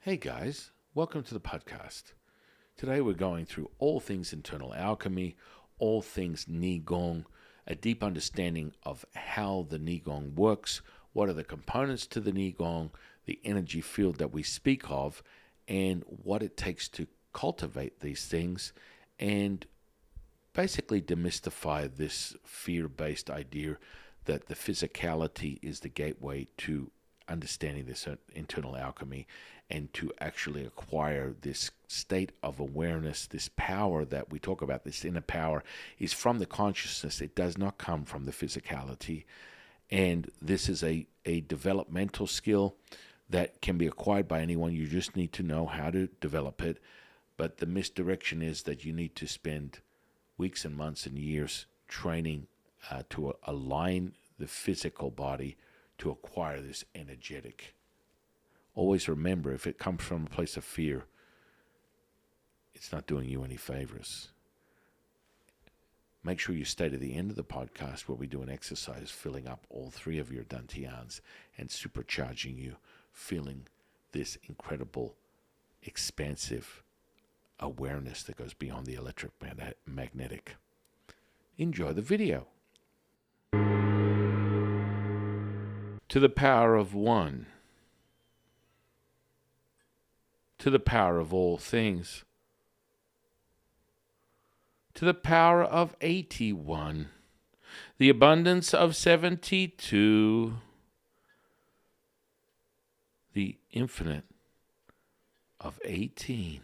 Hey guys, welcome to the podcast. Today we're going through all things internal alchemy, all things Neigong, a deep understanding of how the Nigong works, what are the components to the Nigong, the energy field that we speak of, and what it takes to cultivate these things, and basically demystify this fear-based idea that the physicality is the gateway to understanding this internal alchemy and to actually acquire this state of awareness, this power that we talk about, this inner power, is from the consciousness. It does not come from the physicality. And this is a developmental skill that can be acquired by anyone. You just need to know how to develop it. But the misdirection is that you need to spend weeks and months and years training to align the physical body to acquire this energetic. Always remember, if it comes from a place of fear, it's not doing you any favors. Make sure you stay to the end of the podcast where we do an exercise filling up all three of your dantians and supercharging you, feeling this incredible, expansive awareness that goes beyond the electromagnetic. Enjoy the video. To the power of one, to the power of all things, to the power of 81, the abundance of 72, the infinite of 18.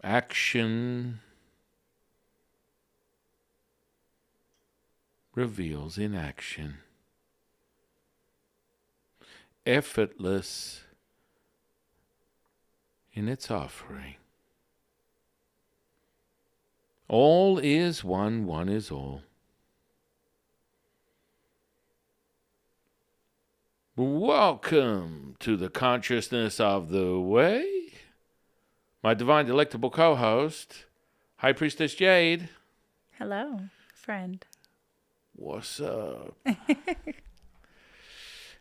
Action reveals inaction. Effortless in its offering. All is one, one is all. Welcome to the consciousness of the way. My divine delectable co-host, High Priestess Jade. Hello, friend. What's up?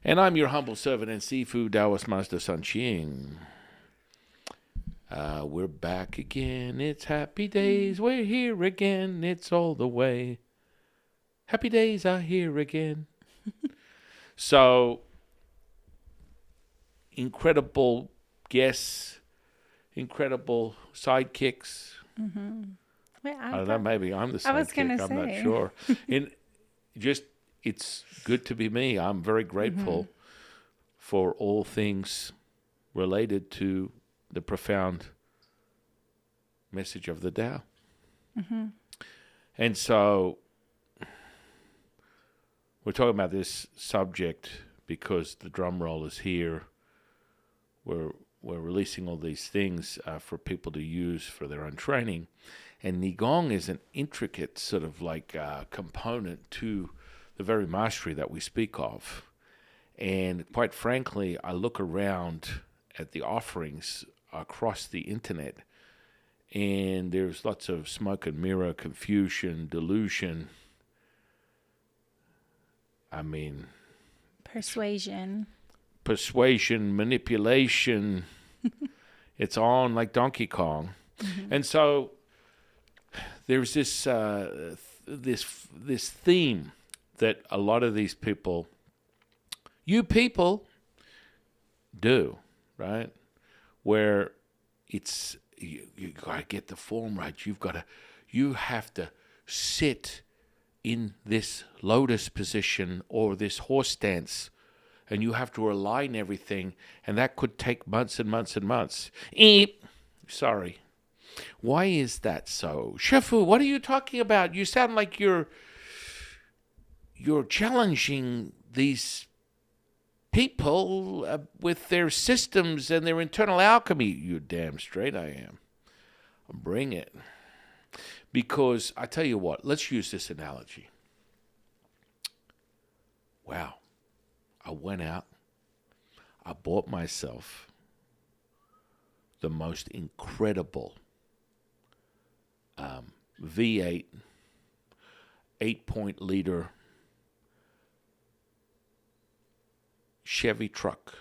And I'm your humble servant and seafood Taoist Master Sun Qing. We're back again. It's happy days. We're here again. It's all the way. Happy days are here again. So, incredible guests, incredible sidekicks. Mm-hmm. Wait, I don't know, maybe I'm the sidekick. I was going to say. I'm not sure. It's good to be me. I'm very grateful for all things related to the profound message of the Tao. Mm-hmm. And so we're talking about this subject because the drum roll is here. We're releasing all these things for people to use for their own training. And Nigong is an intricate sort of like component to the very mastery that we speak of. And quite frankly, I look around at the offerings across the internet, and there's lots of smoke and mirror, confusion, delusion. I mean... Persuasion, manipulation. It's on like Donkey Kong. Mm-hmm. And so there's this this theme that a lot of these people, you people, do, right? Where it's you gotta get the form right. You have to sit in this lotus position or this horse stance, and you have to align everything, and that could take months and months and months. Sorry. Why is that so? Shifu, what are you talking about? You sound like you're challenging these people with their systems and their internal alchemy. You damn straight I am. Bring it. Because I tell you what, let's use this analogy. Wow. I went out. I bought myself the most incredible V8 8-point liter Chevy truck.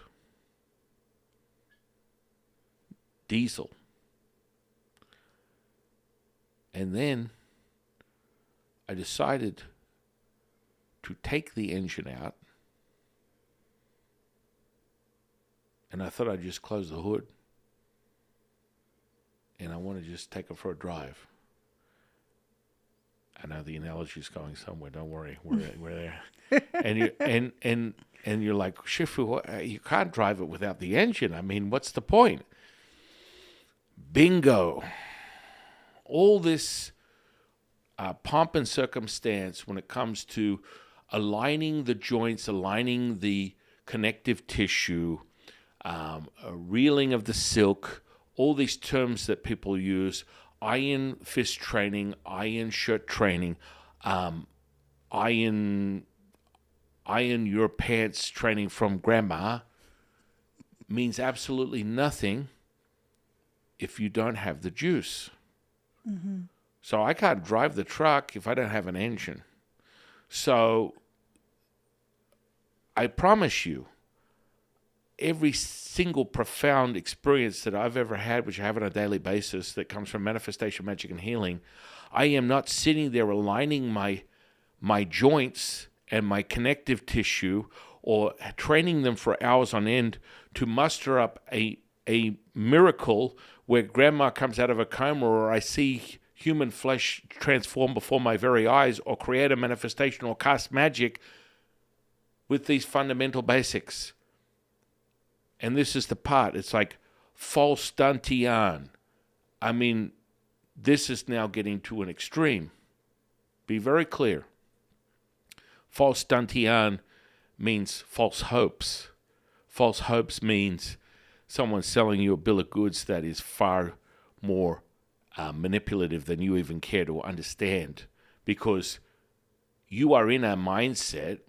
Diesel. And then I decided to take the engine out, and I thought I'd just close the hood, and I want to just take it for a drive. I know the analogy's going somewhere. Don't worry, we're there. And you're like, Shifu, you can't drive it without the engine. I mean, what's the point? Bingo. All this pomp and circumstance when it comes to aligning the joints, aligning the connective tissue, reeling of the silk, all these terms that people use, iron fist training, iron shirt training, iron your pants training from grandma, means absolutely nothing if you don't have the juice. Mm-hmm. So I can't drive the truck if I don't have an engine. So I promise you, every single profound experience that I've ever had, which I have on a daily basis, that comes from manifestation, magic, and healing, I am not sitting there aligning my joints and my connective tissue or training them for hours on end to muster up a miracle where grandma comes out of a coma, or I see human flesh transform before my very eyes, or create a manifestation or cast magic with these fundamental basics. And this is the part. It's like false dantian. I mean, this is now getting to an extreme. Be very clear. False dantian means false hopes. False hopes means someone selling you a bill of goods that is far more manipulative than you even care to understand, because you are in a mindset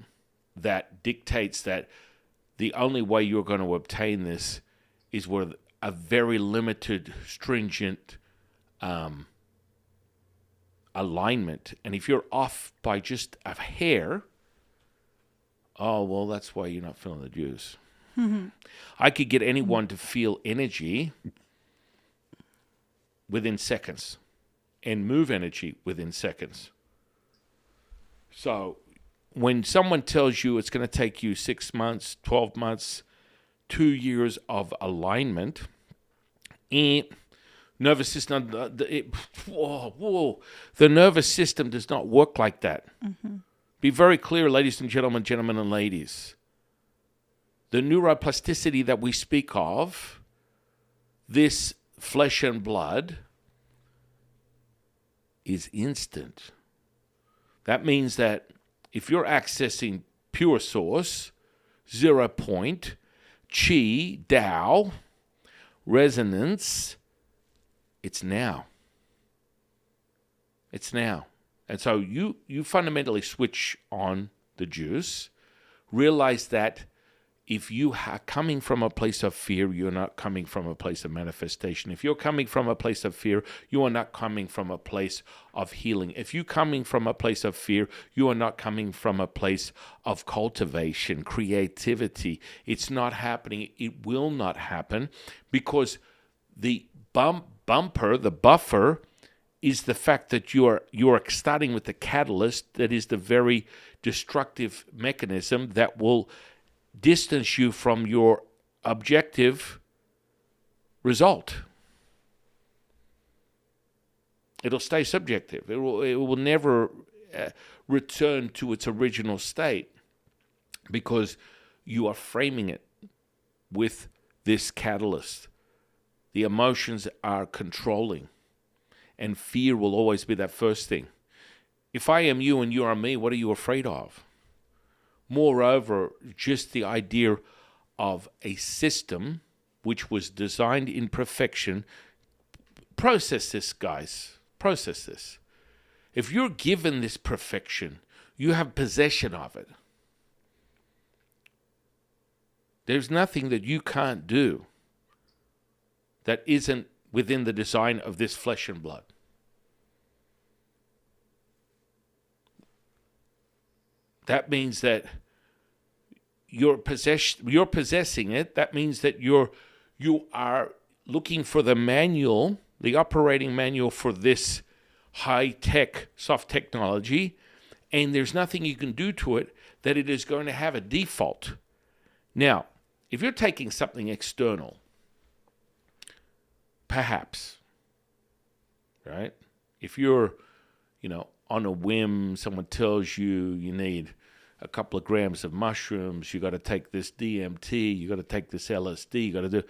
that dictates that the only way you're going to obtain this is with a very limited, stringent alignment. And if you're off by just a hair, oh, well, that's why you're not feeling the juice. Mm-hmm. I could get anyone to feel energy within seconds and move energy within seconds. So when someone tells you it's going to take you 6 months, 12 months, 2 years of alignment, nervous system, the nervous system does not work like that. Mm-hmm. Be very clear, ladies and gentlemen, gentlemen and ladies. The neuroplasticity that we speak of, this flesh and blood, is instant. That means that if you're accessing pure source, 0 point, chi, Tao, resonance, it's now. It's now. And so you fundamentally switch on the juice, realize that if you are coming from a place of fear, you're not coming from a place of manifestation. If you're coming from a place of fear, you are not coming from a place of healing. If you're coming from a place of fear, you are not coming from a place of cultivation, creativity. It's not happening. It will not happen, because the bumper, the buffer, is the fact that you are starting with the catalyst that is the very destructive mechanism that will distance you from your objective result. It'll stay subjective. It will never return to its original state, because you are framing it with this catalyst. The emotions are controlling, and fear will always be that first thing. If I am you and you are me, what are you afraid of? Moreover, just the idea of a system which was designed in perfection. Process this, guys. Process this. If you're given this perfection, you have possession of it. There's nothing that you can't do that isn't within the design of this flesh and blood. That means that you're possessing it. That means that you are looking for the manual, the operating manual for this high-tech, soft technology, and there's nothing you can do to it, that it is going to have a default. Now, if you're taking something external, perhaps, right? If you're, on a whim, someone tells you need a couple of grams of mushrooms, you got to take this DMT, you got to take this LSD, you got to do.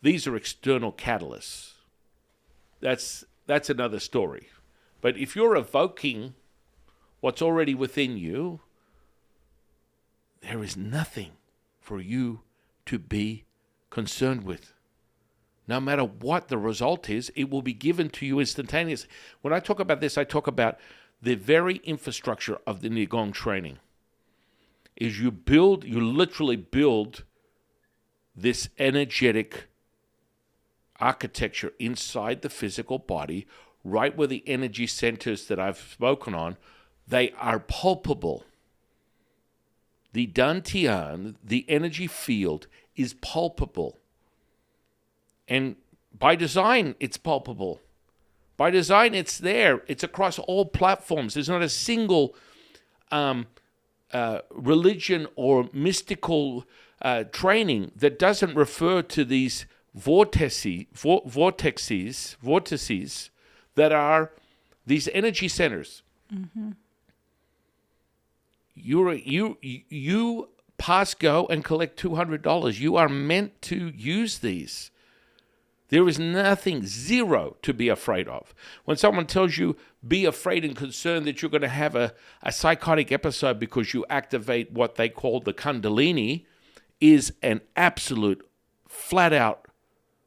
These are external catalysts. That's another story. But if you're evoking what's already within you, there is nothing for you to be concerned with. No matter what the result is, it will be given to you instantaneously. When I talk about this, I talk about the very infrastructure of the Nigong training. Is you literally build this energetic architecture inside the physical body, right where the energy centers that I've spoken on, they are palpable. The dantian, the energy field, is palpable. And by design, it's palpable. By design, it's there. It's across all platforms. There's not a single religion or mystical training that doesn't refer to these vortices that are these energy centers. Mm-hmm. You pass go and collect $200. You are meant to use these. There is nothing, zero, to be afraid of. When someone tells you be afraid and concerned that you're going to have a psychotic episode because you activate what they call the Kundalini, is an absolute, flat-out,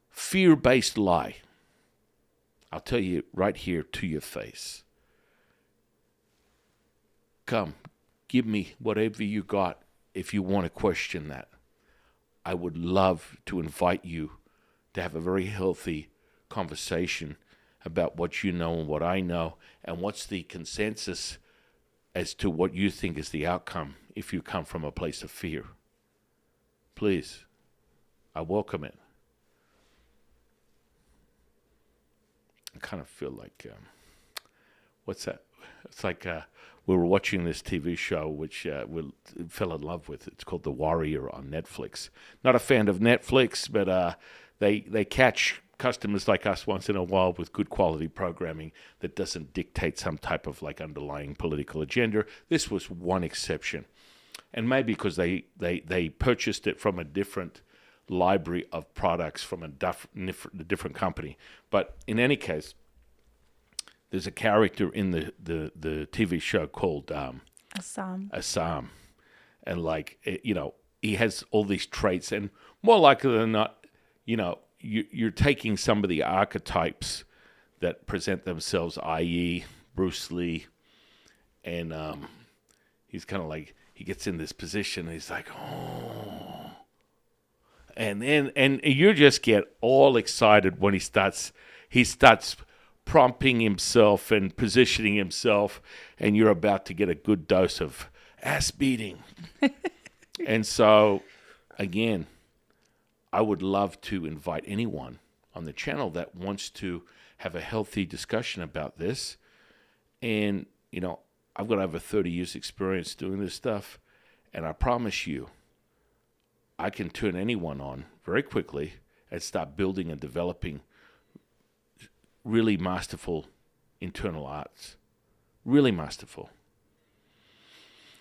fear-based lie. I'll tell you right here to your face. Come, give me whatever you got if you want to question that. I would love to invite you to have a very healthy conversation about what you know and what I know, and what's the consensus as to what you think is the outcome if you come from a place of fear. Please, I welcome it. I kind of feel like, what's that? It's like we were watching this TV show which we fell in love with. It's called The Warrior on Netflix. Not a fan of Netflix, but they catch customers like us once in a while with good quality programming that doesn't dictate some type of like underlying political agenda. This was one exception. And maybe because they purchased it from a different library of products from a different company. But in any case, there's a character in the TV show called Assam. And he has all these traits, and more likely than not, you're taking some of the archetypes that present themselves, i.e. Bruce Lee, and he's kind of like, he gets in this position, and he's like, oh. And you just get all excited when he starts prompting himself and positioning himself, and you're about to get a good dose of ass beating. And so, again, I would love to invite anyone on the channel that wants to have a healthy discussion about this. And, I've got over 30 years experience doing this stuff, and I promise you, I can turn anyone on very quickly and start building and developing really masterful internal arts. Really masterful.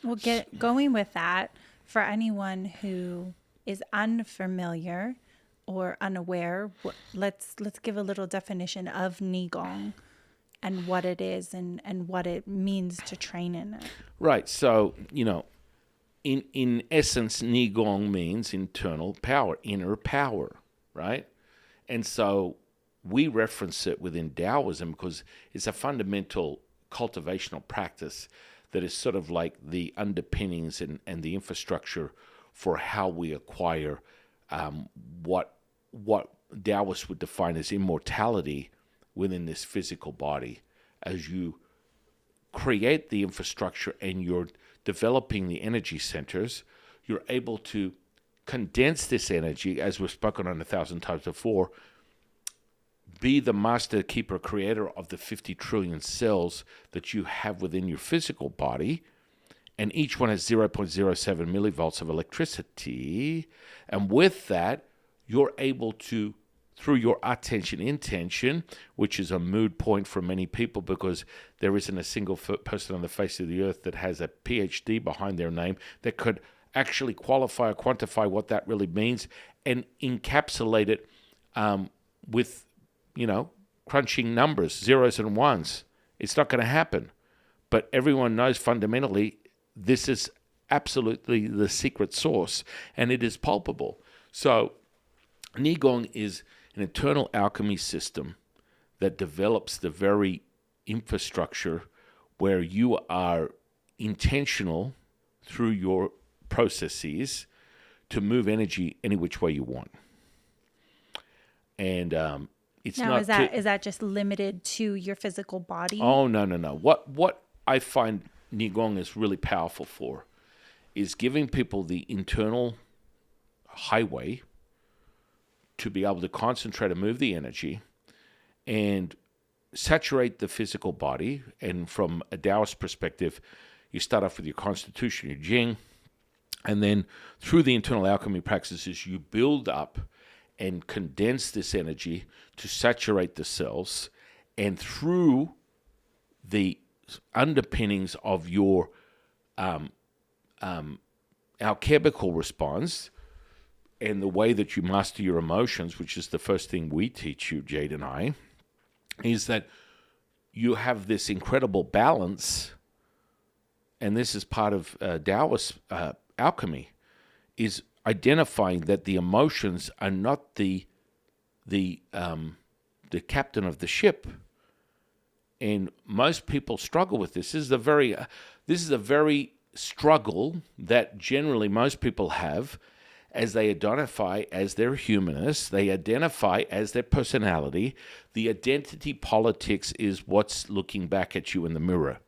Well, going with that, for anyone who is unfamiliar or unaware, let's give a little definition of Nigong and what it is and what it means to train in it. Right. So, in essence, Nigong means internal power, inner power, right? And so we reference it within Taoism because it's a fundamental cultivational practice that is sort of like the underpinnings and the infrastructure for how we acquire what Taoists would define as immortality within this physical body. As you create the infrastructure and you're developing the energy centers, you're able to condense this energy, as we've spoken on 1,000 times before, be the master, keeper, creator of the 50 trillion cells that you have within your physical body, and each one has 0.07 millivolts of electricity. And with that, you're able to, through your attention intention, which is a mood point for many people because there isn't a single person on the face of the earth that has a PhD behind their name that could actually qualify or quantify what that really means and encapsulate it with, crunching numbers, zeros and ones. It's not going to happen. But everyone knows fundamentally this is absolutely the secret source, and it is palpable. So Nigong is an internal alchemy system that develops the very infrastructure where you are intentional through your processes to move energy any which way you want. And it's now, not is that just limited to your physical body? Oh, no. What I find Nigong is really powerful for is giving people the internal highway to be able to concentrate and move the energy and saturate the physical body. And from a Taoist perspective, you start off with your constitution, your Qing, and then through the internal alchemy practices, you build up and condense this energy to saturate the cells. And through the underpinnings of your alchemical response and the way that you master your emotions, which is the first thing we teach you, Jade and I, is that you have this incredible balance, and this is part of Taoist alchemy, is identifying that the emotions are not the captain of the ship. And most people struggle with this. This is a very struggle that generally most people have as they identify as their humanists, they identify as their personality. The identity politics is what's looking back at you in the mirror.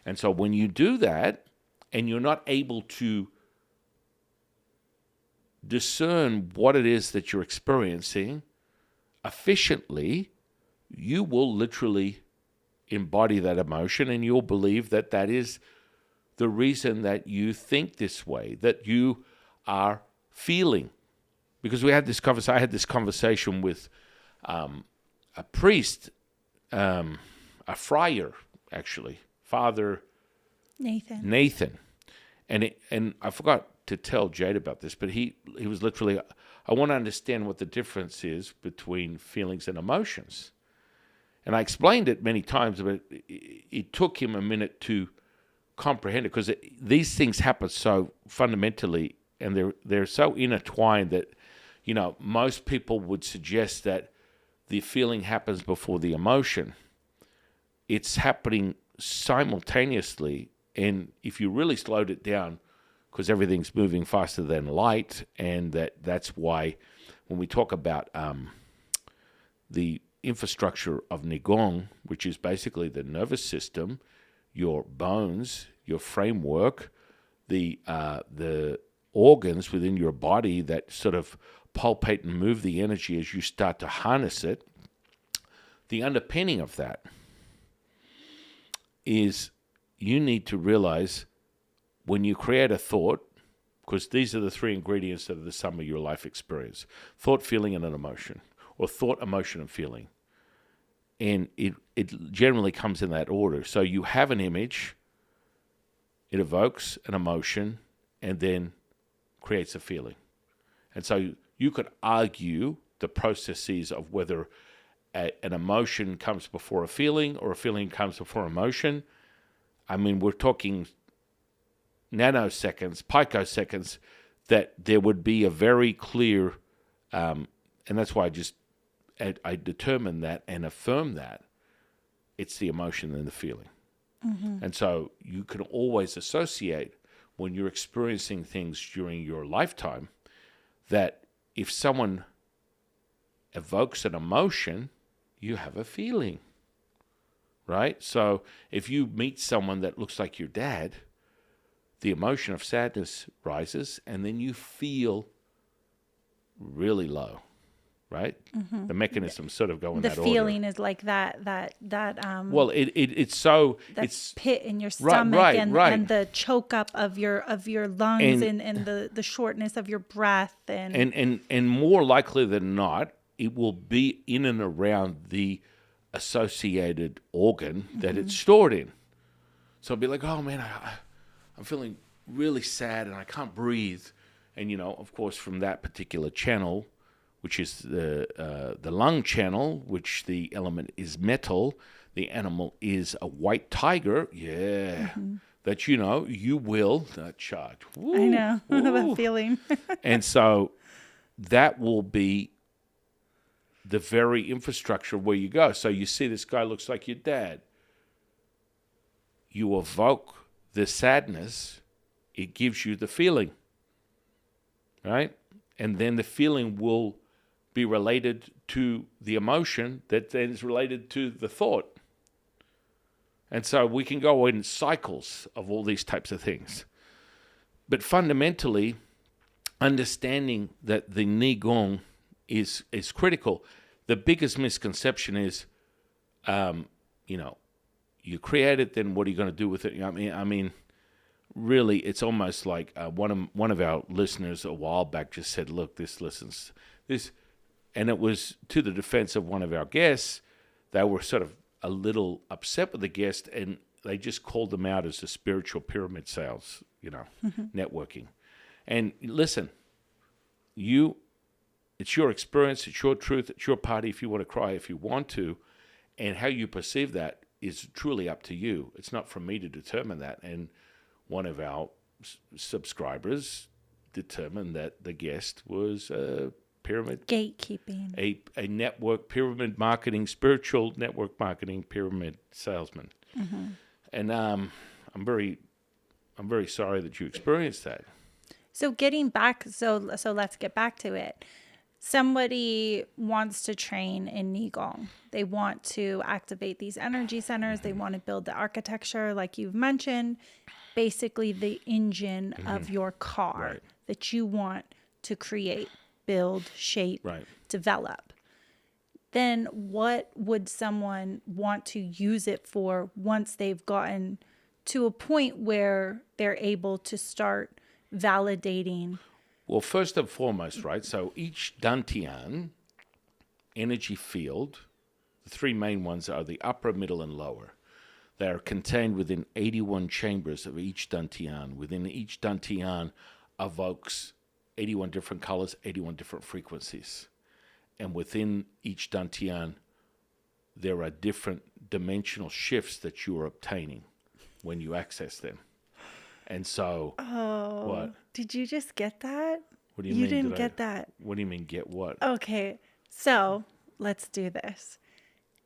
And so when you do that and you're not able to discern what it is that you're experiencing efficiently, you will literally embody that emotion, and you'll believe that that is the reason that you think this way, that you are feeling. Because I had this conversation with a priest, a friar, actually, Father Nathan, and I forgot to tell Jade about this, but he was literally, I want to understand what the difference is between feelings and emotions. And I explained it many times, but it took him a minute to comprehend it because these things happen so fundamentally and they're so intertwined that, most people would suggest that the feeling happens before the emotion. It's happening simultaneously, and if you really slowed it down, because everything's moving faster than light, and that's why when we talk about the infrastructure of Nigong, which is basically the nervous system, your bones, your framework, the organs within your body that sort of pulpate and move the energy as you start to harness it, the underpinning of that is you need to realize when you create a thought, because these are the three ingredients that are the sum of your life experience: thought, feeling, and an emotion, or thought, emotion, and feeling. And it generally comes in that order. So you have an image, it evokes an emotion, and then creates a feeling. And so you could argue the processes of whether an emotion comes before a feeling or a feeling comes before emotion. I mean, we're talking nanoseconds, picoseconds, that there would be a very clear, and that's why I determine that and affirm that it's the emotion and the feeling. Mm-hmm. And so you can always associate when you're experiencing things during your lifetime that if someone evokes an emotion, you have a feeling, right? So if you meet someone that looks like your dad, the emotion of sadness rises, and then you feel really low, right? The mechanisms sort of go in The that order. feeling is like that Well, it's so that it's pit in your Right, stomach right, and right. and the choke up of your lungs And- and the shortness of your breath and and more likely than not, it will be in and around the associated organ that it's stored in. So it'll be like, oh man, I'm feeling really sad and I can't breathe. And, of course, from that particular channel, which is the lung channel, which the element is metal, the animal is a white tiger. Yeah. That, you will charge. Woo, I know woo. that feeling. And so that will be the very infrastructure where you go. So you see this guy looks like your dad. You evoke the sadness, it gives you the feeling, right? And then the feeling will be related to the emotion that then is related to the thought. And so we can go in cycles of all these types of things. But fundamentally, understanding that the Nigong is critical. The biggest misconception is, you create it, then what are you going to do with it? I mean, really, it's almost like one of our listeners a while back just said, "Look, this, and it was to the defense of one of our guests. They were sort of a little upset with the guest, and they just called them out as the spiritual pyramid sales, networking. And listen, it's your experience, it's your truth, it's your party. If you want to cry, if you want to, and how you perceive that is truly up to you. It's not for me to determine that. And one of our subscribers determined that the guest was a pyramid Gatekeeping. a network pyramid marketing, spiritual network marketing pyramid salesman. And I'm very sorry that you experienced that. So getting back, so let's get back to it. Somebody wants to train in Nigong. They want to activate these energy centers. They want to build the architecture, like you've mentioned, basically the engine of your car that you want to create, build, shape, develop. Then what would someone want to use it for once they've gotten to a point where they're able to start validating? Well, first and foremost, right, so each dantian energy field, the three main ones are the upper, middle, and lower. They are contained within 81 chambers of each dantian. Within each dantian evokes 81 different colors, 81 different frequencies. And within each dantian, there are different dimensional shifts that you are obtaining when you access them. And so, what? Did you just get that? What do you mean? You didn't get that. What do you mean, get what? Okay, so let's do this.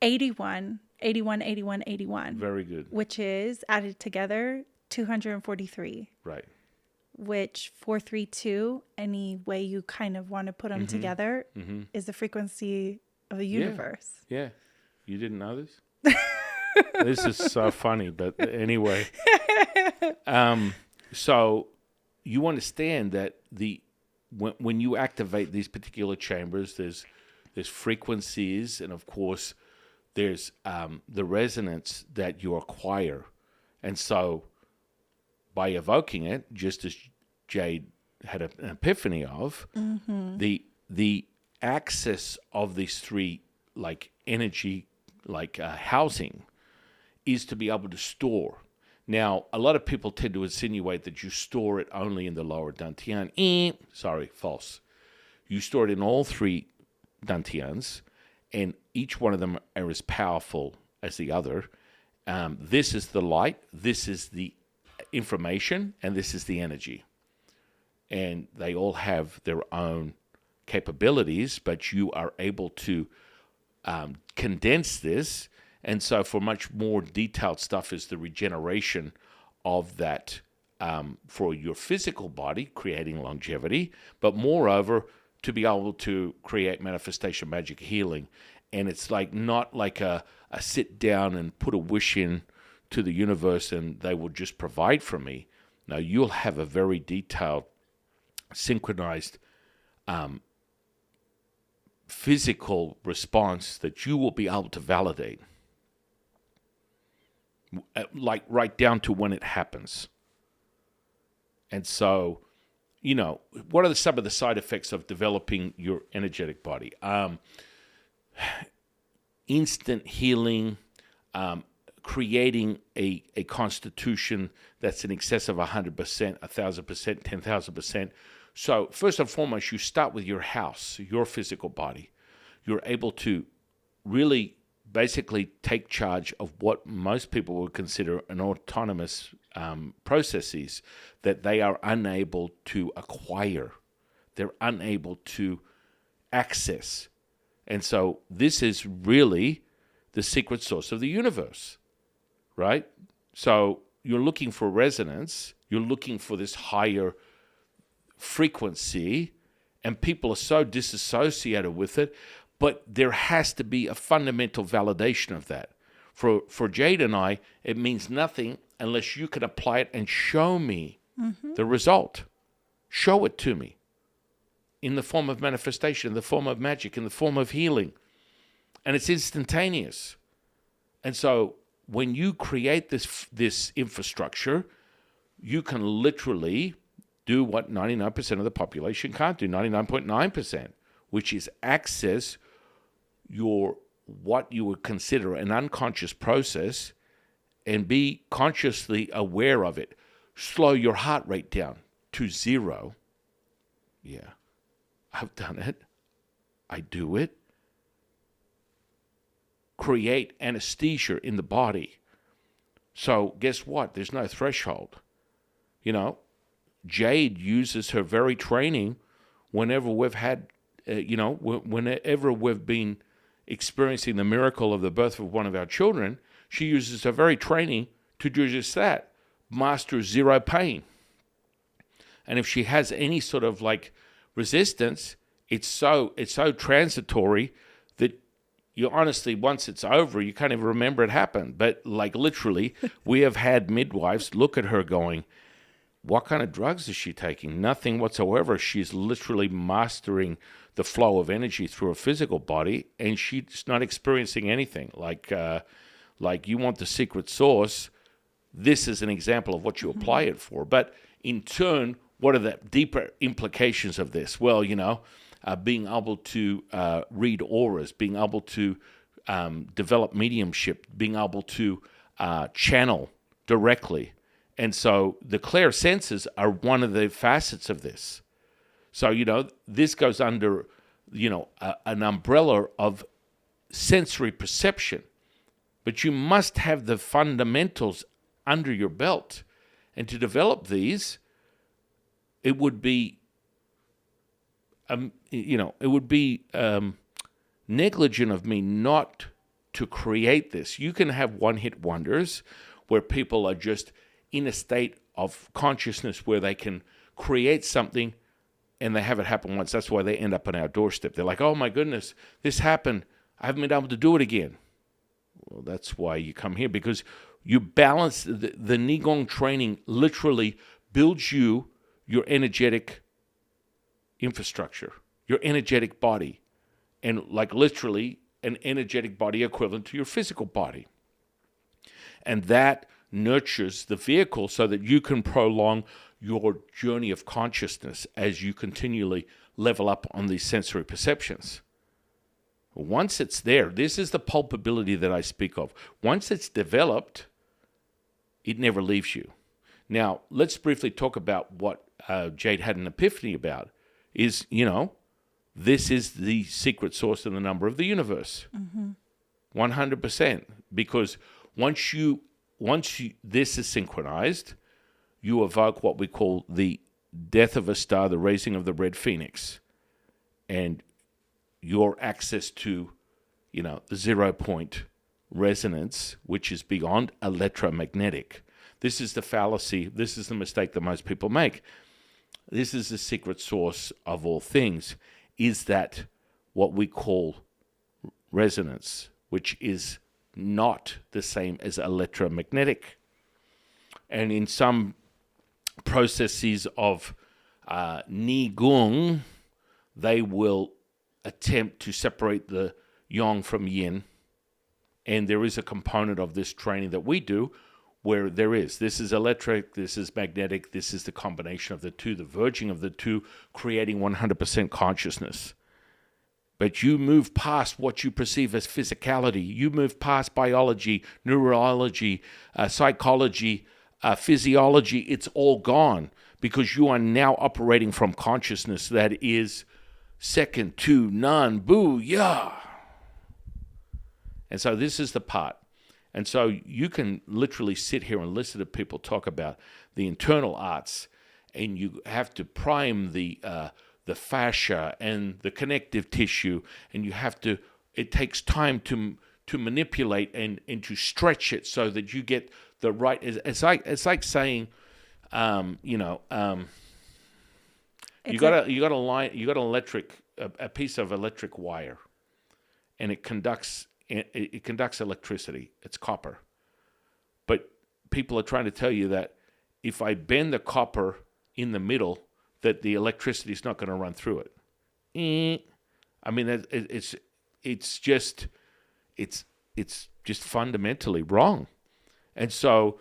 81, 81, 81, 81. Very good. Which is added together 243. Right. Which 432, any way you kind of want to put them together, is the frequency of the universe. Yeah. You didn't know this? This is so funny, but anyway. So you understand that when you activate these particular chambers, there's frequencies, and of course there's the resonance that you acquire. And so by evoking it, just as Jade had an epiphany of, the access of these three energy housing is to be able to store. Now, a lot of people tend to insinuate that you store it only in the lower dantian. Sorry, false. You store it in all three dantians, and each one of them are as powerful as the other. This is the light, this is the information, and this is the energy. And they all have their own capabilities, but you are able to condense this. And so for much more detailed stuff is the regeneration of that for your physical body, creating longevity, but moreover, to be able to create manifestation, magic, healing. And it's not like a sit down and put a wish in to the universe and they will just provide for me. Now, you'll have a very detailed, synchronized physical response that you will be able to validate, like right down to when it happens. And so, what are some of the side effects of developing your energetic body? Instant healing, creating a constitution that's in excess of 100%, 1,000%, 10,000%. So first and foremost, you start with your house, your physical body. You're able to really basically take charge of what most people would consider an autonomous processes that they are unable to acquire. They're unable to access. And so this is really the secret source of the universe, right? So you're looking for resonance. You're looking for this higher frequency, and people are so disassociated with it, but there has to be a fundamental validation of that. For Jade and I, it means nothing unless you can apply it and show me the result. Show it to me in the form of manifestation, in the form of magic, in the form of healing. And it's instantaneous. And so when you create this infrastructure, you can literally do what 99% of the population can't do, 99.9%, which is access what you would consider an unconscious process and be consciously aware of it. Slow your heart rate down to 0. Yeah, I've done it. I do it. Create anesthesia in the body. So guess what? There's no threshold. Jade uses her very training whenever we've had, whenever we've been experiencing the miracle of the birth of one of our children, she uses her very training to do just that, master 0 pain. And if she has any sort of resistance, it's so transitory that you honestly, once it's over, you can't even remember it happened. But literally, we have had midwives look at her going, what kind of drugs is she taking? Nothing whatsoever. She's literally mastering the flow of energy through her physical body, and she's not experiencing anything. Like you want the secret sauce. This is an example of what you apply it for. But in turn, what are the deeper implications of this? Well, being able to read auras, being able to develop mediumship, being able to channel directly. And so the clairsenses are one of the facets of this. So, this goes under, an umbrella of sensory perception. But you must have the fundamentals under your belt. And to develop these, it would be, negligent of me not to create this. You can have one-hit wonders where people are just in a state of consciousness where they can create something and they have it happen once. That's why they end up on our doorstep. They're like, oh my goodness, this happened. I haven't been able to do it again. Well, that's why you come here, because you balance the Nigong training literally builds you your energetic infrastructure, your energetic body, and literally an energetic body equivalent to your physical body. And that nurtures the vehicle so that you can prolong your journey of consciousness as you continually level up on these sensory perceptions. Once it's there, this is the pulpability that I speak of. Once it's developed, it never leaves you. Now, let's briefly talk about what Jade had an epiphany about. Is, this is the secret source and the number of the universe. 100%. Because once this is synchronized, you evoke what we call the death of a star, the raising of the red phoenix, and your access to, the 0 point resonance, which is beyond electromagnetic. This is the fallacy. This is the mistake that most people make. This is the secret source of all things, is that what we call resonance, which is not the same as electromagnetic. And in some processes of Nigong, they will attempt to separate the yang from yin. And there is a component of this training that we do where this is electric, this is magnetic, this is the combination of the two, the verging of the two, creating 100% consciousness. But you move past what you perceive as physicality. You move past biology, neurology, psychology, physiology. It's all gone because you are now operating from consciousness that is second to none. Boo-yah! And so this is the part. And so you can literally sit here and listen to people talk about the internal arts, and you have to prime the fascia and the connective tissue, and you have to. It takes time to manipulate and to stretch it so that you get the right. It's like saying, you got a piece of electric wire, and it conducts electricity. It's copper. But people are trying to tell you that if I bend the copper in the middle, that the electricity is not going to run through it. I mean, it's just fundamentally wrong. And so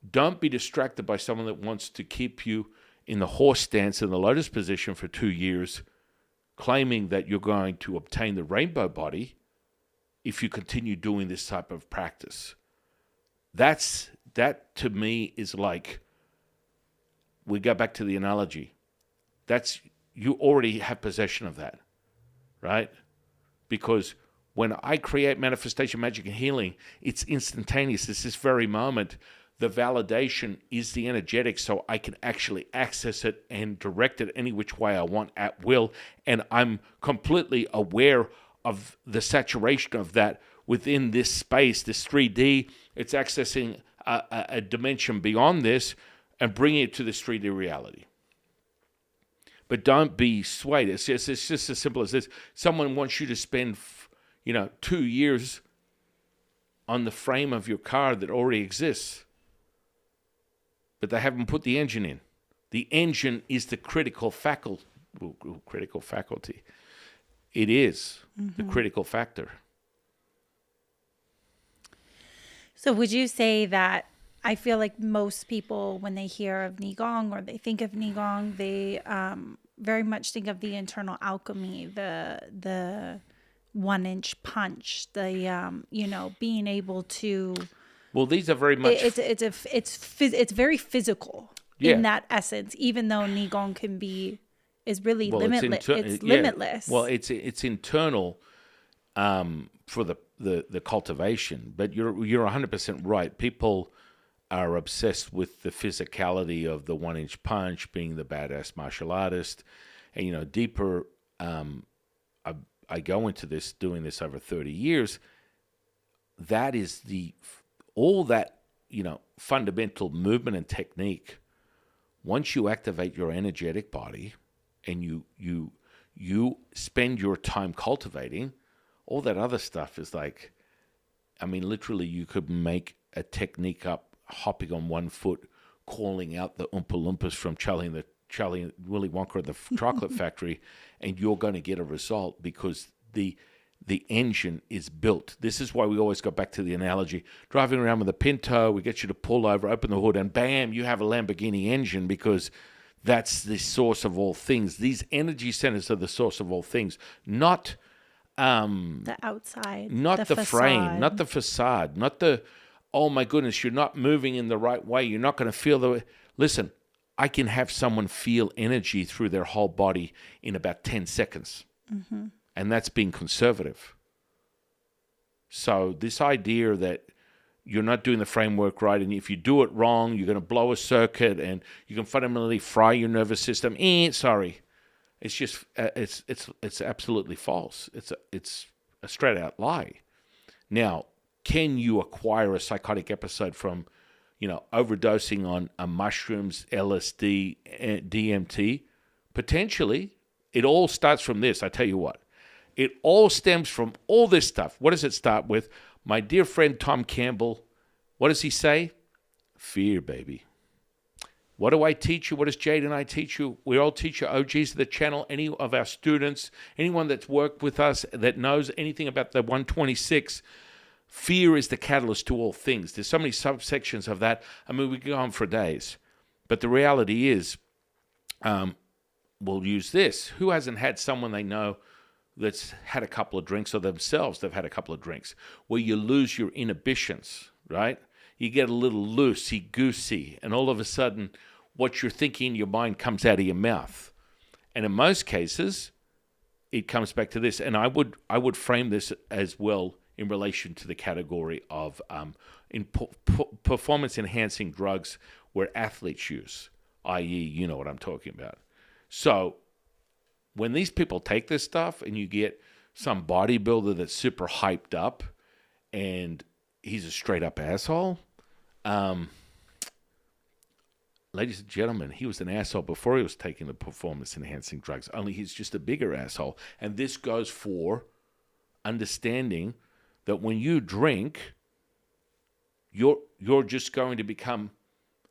don't be distracted by someone that wants to keep you in the horse stance in the lotus position for 2 years, claiming that you're going to obtain the rainbow body if you continue doing this type of practice. That to me is like, we go back to the analogy. You already have possession of that, right? Because when I create manifestation, magic, and healing, it's instantaneous. It's this very moment. The validation is the energetic, so I can actually access it and direct it any which way I want at will. And I'm completely aware of the saturation of that within this space, this 3D. It's accessing a dimension beyond this and bringing it to this 3D reality. But don't be swayed. It's just as simple as this. Someone wants you to spend, 2 years on the frame of your car that already exists, but they haven't put the engine in. The engine is the critical faculty. It is the critical factor. So would you say that, I feel like most people, when they hear of Nigong or they think of Nigong, they very much think of the internal alchemy, the 1-inch punch, the being able to. Well, these are very much. It's very physical in that essence, even though Nigong is really limitless. It's limitless. Well, it's internal for the cultivation, but you're 100% right. People are obsessed with the physicality of the 1-inch punch, being the badass martial artist, and deeper. I go into this, doing this over 30 years. That is all that fundamental movement and technique. Once you activate your energetic body, and you spend your time cultivating, all that other stuff is like, literally you could make a technique up, hopping on one foot, calling out the Oompa Loompas from Charlie and Willy Wonka at the chocolate factory, and you're going to get a result because the engine is built. This is why we always go back to the analogy. Driving around with a Pinto, we get you to pull over, open the hood, and bam, you have a Lamborghini engine, because that's the source of all things. These energy centers are the source of all things, not the outside, not the frame, not the facade, not the, oh my goodness, you're not moving in the right way, you're not going to feel the way. Listen, I can have someone feel energy through their whole body in about 10 seconds. Mm-hmm. And that's being conservative. So this idea that you're not doing the framework right, and if you do it wrong, you're going to blow a circuit, and you can fundamentally fry your nervous system. Sorry, it's just it's absolutely false. It's a straight out lie. Now, can you acquire a psychotic episode from, overdosing on mushrooms, LSD, DMT? Potentially. It all starts from this. I tell you what. It all stems from all this stuff. What does it start with? My dear friend Tom Campbell, what does he say? Fear, baby. What do I teach you? What does Jade and I teach you? We all teach you OGs of the channel, any of our students, anyone that's worked with us that knows anything about the 126. Fear is the catalyst to all things. There's so many subsections of that. I mean, we could go on for days. But the reality is, we'll use this. Who hasn't had someone they know that's had a couple of drinks, or themselves they've had a couple of drinks, where you lose your inhibitions, right? You get a little loosey-goosey, and all of a sudden, what you're thinking in your mind comes out of your mouth. And in most cases, it comes back to this. And I would frame this as well in relation to the category of performance-enhancing drugs where athletes use, i.e., you know what I'm talking about. So when these people take this stuff and you get some bodybuilder that's super hyped up and he's a straight-up asshole, ladies and gentlemen, he was an asshole before he was taking the performance-enhancing drugs, only he's just a bigger asshole. And this goes for understanding that when you drink, you're just going to become,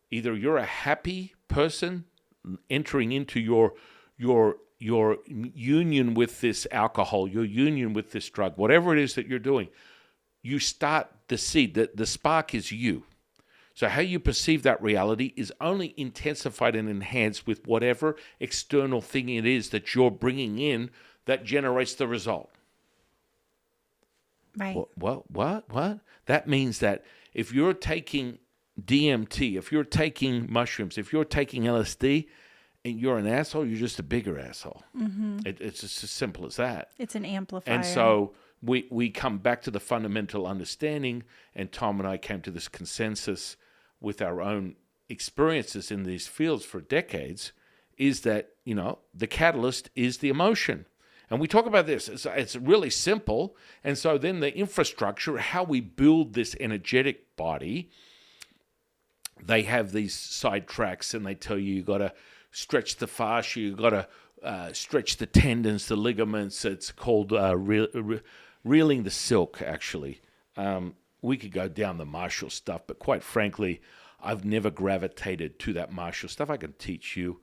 either you're a happy person entering into your union with this alcohol, your union with this drug, whatever it is that you're doing, you start the seed. The spark is you. So how you perceive that reality is only intensified and enhanced with whatever external thing it is that you're bringing in that generates the result. Right. What? That means that if you're taking DMT, if you're taking mushrooms, if you're taking LSD, and you're an asshole, you're just a bigger asshole. Mm-hmm. It's just as simple as that. It's an amplifier. And so we come back to the fundamental understanding, and Tom and I came to this consensus with our own experiences in these fields for decades, is that, the catalyst is the emotion. And we talk about this. It's really simple. And so then the infrastructure, how we build this energetic body, they have these side tracks, and they tell you got to stretch the fascia, you got to stretch the tendons, the ligaments. It's called reeling the silk, actually. We could go down the martial stuff, but quite frankly, I've never gravitated to that martial stuff. I can teach you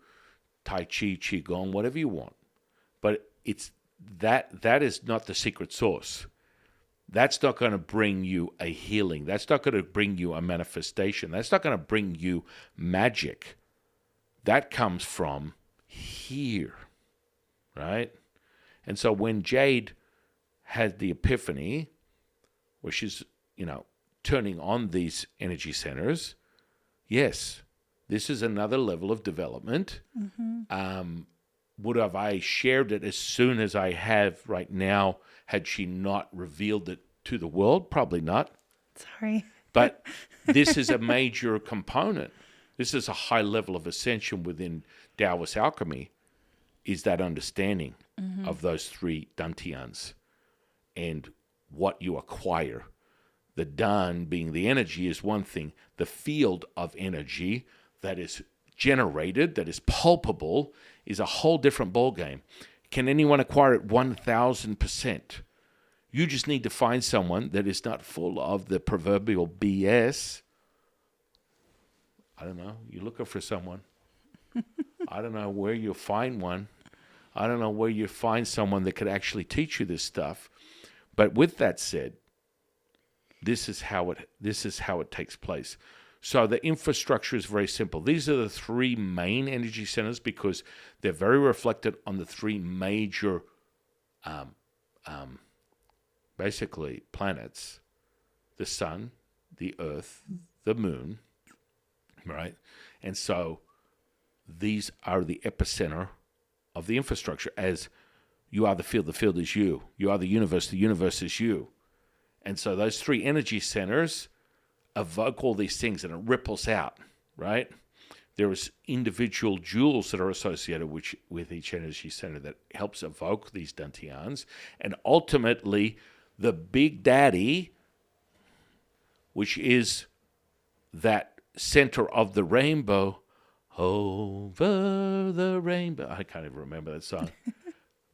Tai Chi, Qigong, whatever you want. But it's that is not the secret sauce. That's not going to bring you a healing. That's not going to bring you a manifestation. That's not going to bring you magic. That comes from here, right? And so when Jade had the epiphany, where she's, turning on these energy centers, yes, this is another level of development. Mm-hmm. Would have I shared it as soon as I have right now had she not revealed it to the world? Probably not. Sorry. But this is a major component. This is a high level of ascension within Taoist alchemy, is that understanding of those three dantians and what you acquire. The dan being the energy is one thing. The field of energy that is generated, that is palpable, is a whole different ballgame. Can anyone acquire it 1,000%? You just need to find someone that is not full of the proverbial BS. I don't know. You're looking for someone. I don't know where you'll find one. I don't know where you find someone that could actually teach you this stuff. But with that said, this is how it takes place. So the infrastructure is very simple. These are the three main energy centers because they're very reflected on the three major, basically planets: the sun, the earth, the moon, right? And so these are the epicenter of the infrastructure. As you are the field is you. You are the universe is you. And so those three energy centers evoke all these things, and it ripples out, right? There is individual jewels that are associated with each energy center that helps evoke these dantians. And ultimately, the big daddy, which is that center of the rainbow, over the rainbow. I can't even remember that song.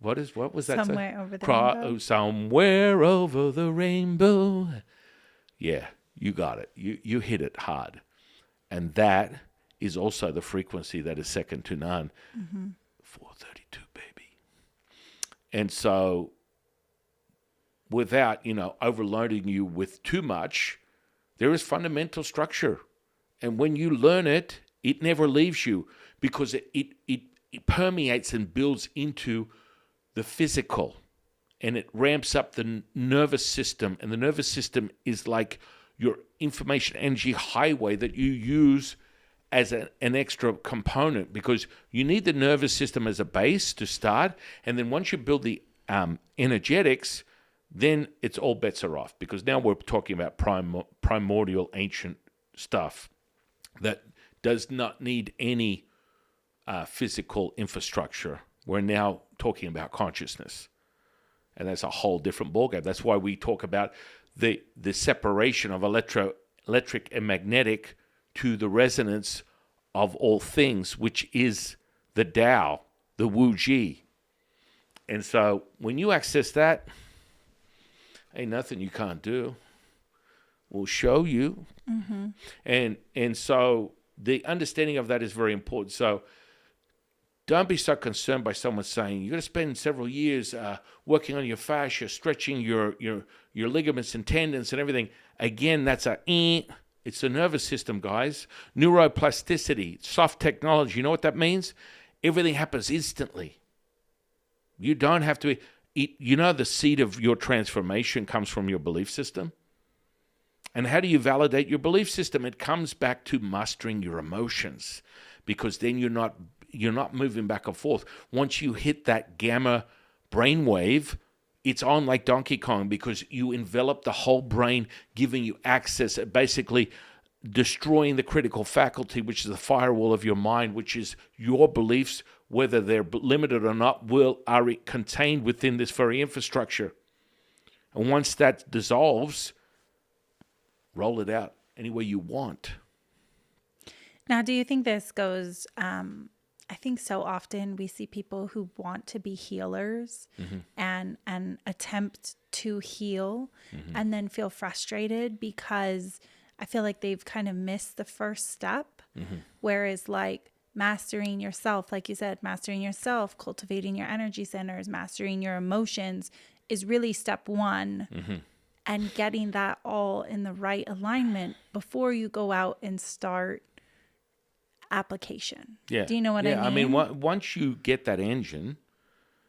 What was that? Somewhere over the rainbow. Somewhere over the rainbow. Yeah, you got it. You hit it hard. And that is also the frequency that is second to none. 432, baby. And so without, overloading you with too much, there is fundamental structure. And when you learn it, it never leaves you because it permeates and builds into the physical. And it ramps up the nervous system. And the nervous system is like your information energy highway that you use as an extra component, because you need the nervous system as a base to start. And then once you build the energetics, then it's all bets are off, because now we're talking about primordial ancient stuff that does not need any physical infrastructure. We're now talking about consciousness. And that's a whole different ballgame. That's why we talk about the separation of electric and magnetic to the resonance of all things, which is the Tao, the Wu Ji. And so when you access that, ain't nothing you can't do. We'll show you. And so the understanding of that is very important. So don't be so concerned by someone saying you're going to spend several years working on your fascia, stretching your ligaments and tendons and everything. Again, that's it's the nervous system, guys. Neuroplasticity, soft technology. You know what that means? Everything happens instantly. You don't have to. The seed of your transformation comes from your belief system. And how do you validate your belief system? It comes back to mastering your emotions, because then you're not moving back and forth. Once you hit that gamma brainwave, it's on like Donkey Kong, because you envelop the whole brain, giving you access, basically destroying the critical faculty, which is the firewall of your mind, which is your beliefs, whether they're limited or not, are contained within this very infrastructure. And once that dissolves, roll it out any way you want. Now, do you think this goes... I think so often we see people who want to be healers and attempt to heal and then feel frustrated because I feel like they've kind of missed the first step. Whereas like mastering yourself, like you said, mastering yourself, cultivating your energy centers, mastering your emotions is really step one. And getting that all in the right alignment before you go out and start application. Yeah. Do you know what I mean? Once you get that engine,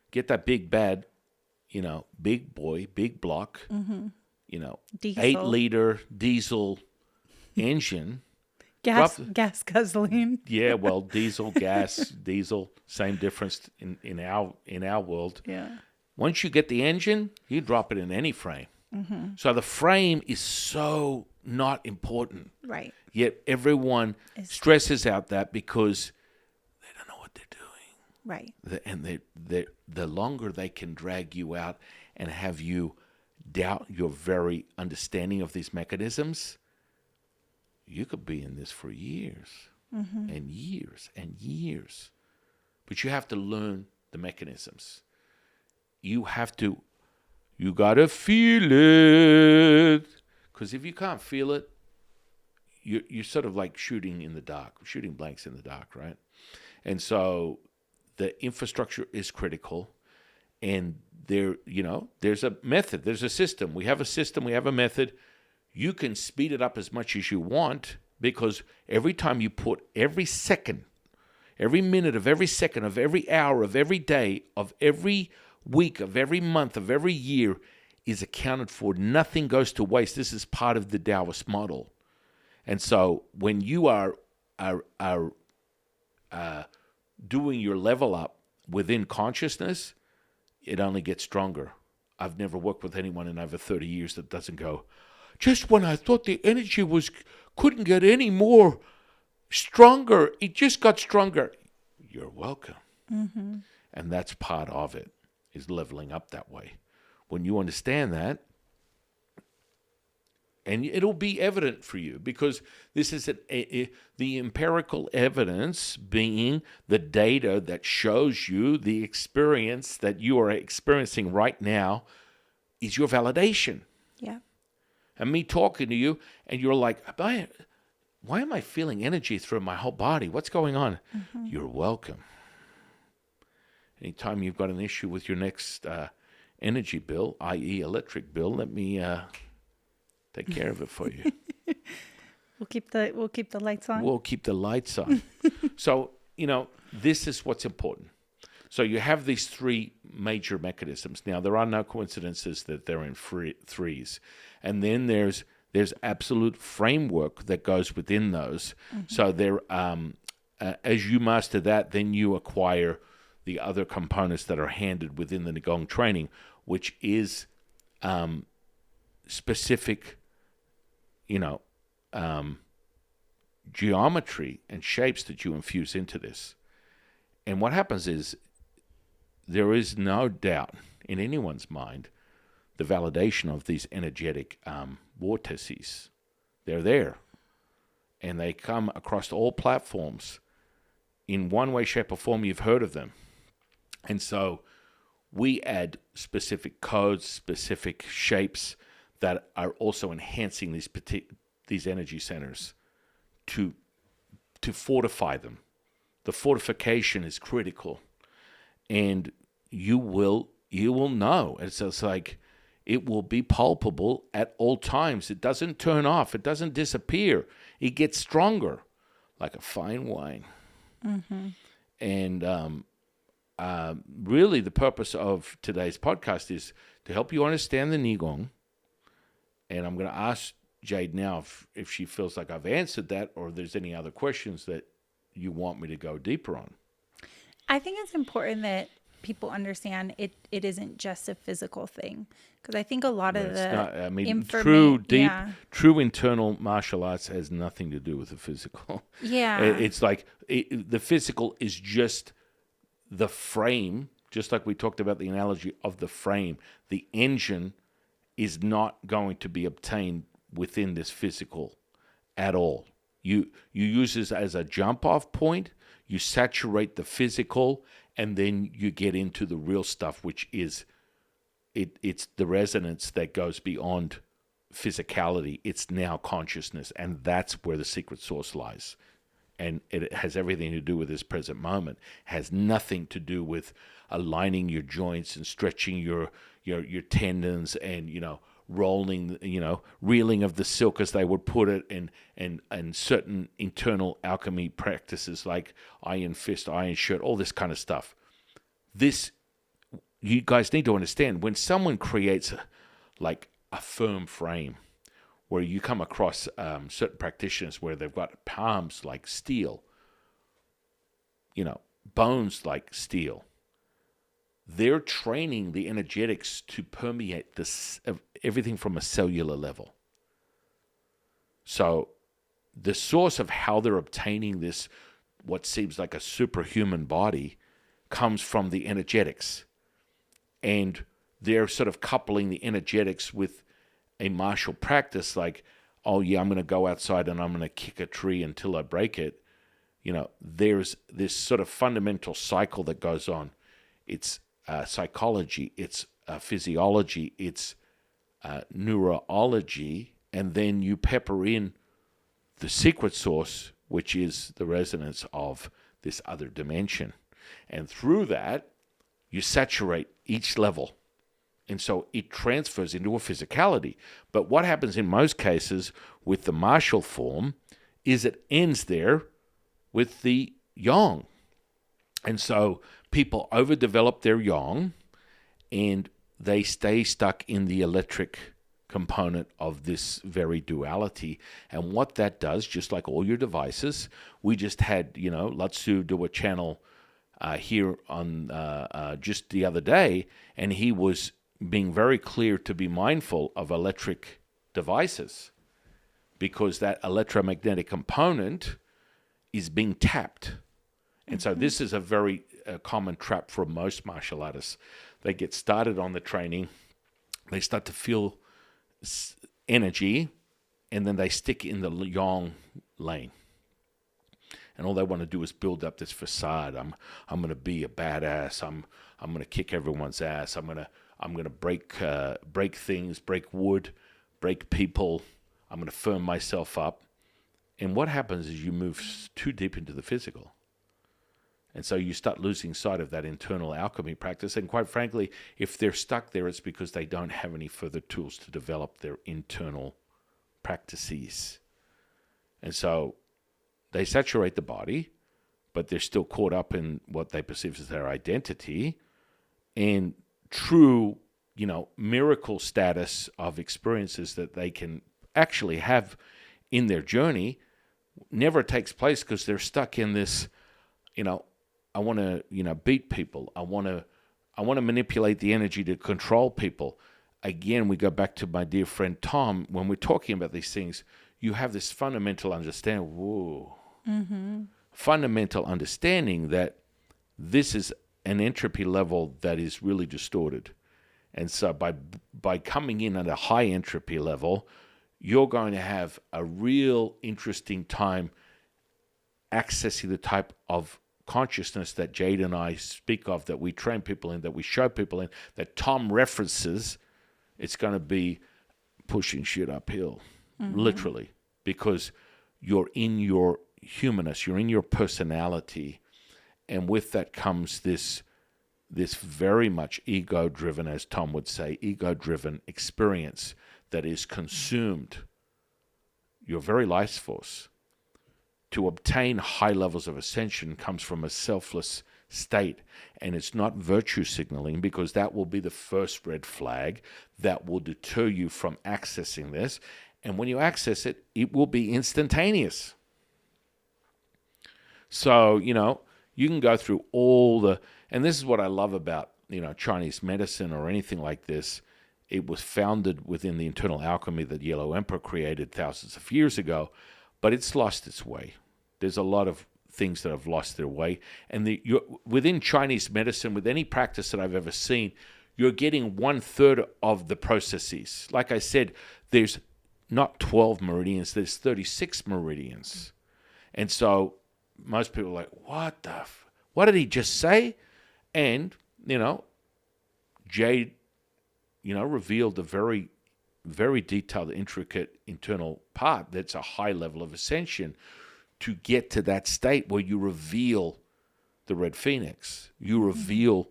get that big bad, big boy, big block, diesel. 8-liter diesel engine. Gas guzzling. Yeah, well, diesel, same difference in our world. Yeah. Once you get the engine, you drop it in any frame. So the frame is so not important. Right. Yet everyone stresses out that because they don't know what they're doing. Right. And the longer they can drag you out and have you doubt your very understanding of these mechanisms, you could be in this for years and years and years. But you have to learn the mechanisms. You got to feel it. Because if you can't feel it, you're sort of like shooting blanks in the dark, right? And so the infrastructure is critical, and there's a method, there's a system. We have a system, we have a method. You can speed it up as much as you want, because every time you put every second, every minute of every second of every hour of every day of every week of every month of every year is accounted for. Nothing goes to waste. This is part of the Taoist model. And so when you are doing your level up within consciousness, it only gets stronger. I've never worked with anyone in over 30 years that doesn't go, just when I thought the energy couldn't get any more stronger, it just got stronger. You're welcome. And that's part of it, is leveling up that way. When you understand that, and it'll be evident for you, because this is the empirical evidence being the data that shows you the experience that you are experiencing right now is your validation. Yeah. And me talking to you, and you're like, why am I feeling energy through my whole body? What's going on? You're welcome. Anytime you've got an issue with your next energy bill, i.e. electric bill, let me take care of it for you. We'll keep the lights on. We'll keep the lights on. So, this is what's important. So you have these three major mechanisms. Now, there are no coincidences that they're in threes. And then there's absolute framework that goes within those. So there, as you master that, then you acquire the other components that are handed within the Nigong training, which is specific, geometry and shapes that you infuse into this. And what happens is there is no doubt in anyone's mind the validation of these energetic vortices. They're there. And they come across all platforms. In one way, shape, or form, you've heard of them. And so we add specific codes, specific shapes that are also enhancing these energy centers to fortify them. The fortification is critical, and you will know. It's like it will be palpable at all times. It doesn't turn off. It doesn't disappear. It gets stronger, like a fine wine. And really, the purpose of today's podcast is to help you understand the Nigong. And I'm going to ask Jade now if she feels like I've answered that, or if there's any other questions that you want me to go deeper on. I think it's important that people understand it isn't just a physical thing, because I think a lot of true internal martial arts has nothing to do with the physical. Yeah. It's like the physical is just the frame, just like we talked about the analogy of the frame. The engine is not going to be obtained within this physical at all. You use this as a jump-off point, you saturate the physical, and then you get into the real stuff, which is it's the resonance that goes beyond physicality. It's now consciousness, and that's where the secret source lies. And it has everything to do with this present moment. It has nothing to do with aligning your joints and stretching your tendons and, rolling, reeling of the silk, as they would put it, and certain internal alchemy practices like iron fist, iron shirt, all this kind of stuff. This, you guys need to understand, when someone creates a firm frame, where you come across certain practitioners where they've got palms like steel, bones like steel. They're training the energetics to permeate everything from a cellular level. So the source of how they're obtaining this, what seems like a superhuman body, comes from the energetics. And they're sort of coupling the energetics with a martial practice, like, oh yeah, I'm going to go outside and I'm going to kick a tree until I break it. There's this sort of fundamental cycle that goes on. It's psychology, it's physiology, it's neurology, and then you pepper in the secret source, which is the resonance of this other dimension. And through that, you saturate each level. And so it transfers into a physicality. But what happens in most cases with the Marshal Form is it ends there with the Yang. And so people overdevelop their Yang and they stay stuck in the electric component of this very duality. And what that does, just like all your devices, we just had, Latsu do a channel here on just the other day, and he was being very clear to be mindful of electric devices, because that electromagnetic component is being tapped. And so this is a very common trap for most martial artists. They get started on the training, they start to feel energy, and then they stick in the Yang lane. And all they want to do is build up this facade. I'm going to be a badass. I'm going to kick everyone's ass. I'm going to break things, break wood, break people. I'm going to firm myself up. And what happens is you move too deep into the physical. And so you start losing sight of that internal alchemy practice. And quite frankly, if they're stuck there, it's because they don't have any further tools to develop their internal practices. And so they saturate the body, but they're still caught up in what they perceive as their identity. And true, miracle status of experiences that they can actually have in their journey never takes place because they're stuck in this, I want to, beat people. I want to manipulate the energy to control people. Again, we go back to my dear friend Tom. When we're talking about these things, you have this fundamental understanding, fundamental understanding that this is an entropy level that is really distorted. And so by coming in at a high entropy level, you're going to have a real interesting time accessing the type of consciousness that Jade and I speak of, that we train people in, that we show people in, that Tom references. It's going to be pushing shit uphill, literally, because you're in your humanness, you're in your personality, and with that comes this very much ego-driven, as Tom would say, ego-driven experience that is consumed your very life force. To obtain high levels of ascension comes from a selfless state, and it's not virtue signaling, because that will be the first red flag that will deter you from accessing this. And when you access it, it will be instantaneous. So, you can go through and this is what I love about, Chinese medicine or anything like this. It was founded within the internal alchemy that Yellow Emperor created thousands of years ago, but it's lost its way. There's a lot of things that have lost their way. And within Chinese medicine, with any practice that I've ever seen, you're getting 1/3 of the processes. Like I said, there's not 12 meridians, there's 36 meridians. And so most people are like, what did he just say? And, Jade, revealed a very, very detailed, intricate internal part that's a high level of ascension to get to that state where you reveal the red phoenix, you reveal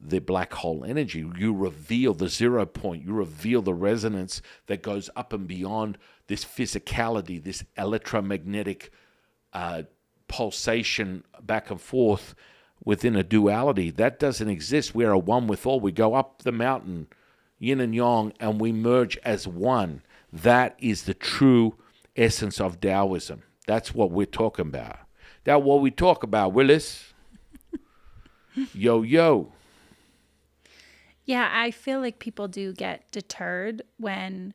the black hole energy, you reveal the 0 point, you reveal the resonance that goes up and beyond this physicality, this electromagnetic pulsation back and forth within a duality. That doesn't exist. We are one with all. We go up the mountain, yin and yang, and we merge as one. That is the true essence of Taoism. That's what we're talking about. That's what we talk about, Willis. Yo. Yeah, I feel like people do get deterred when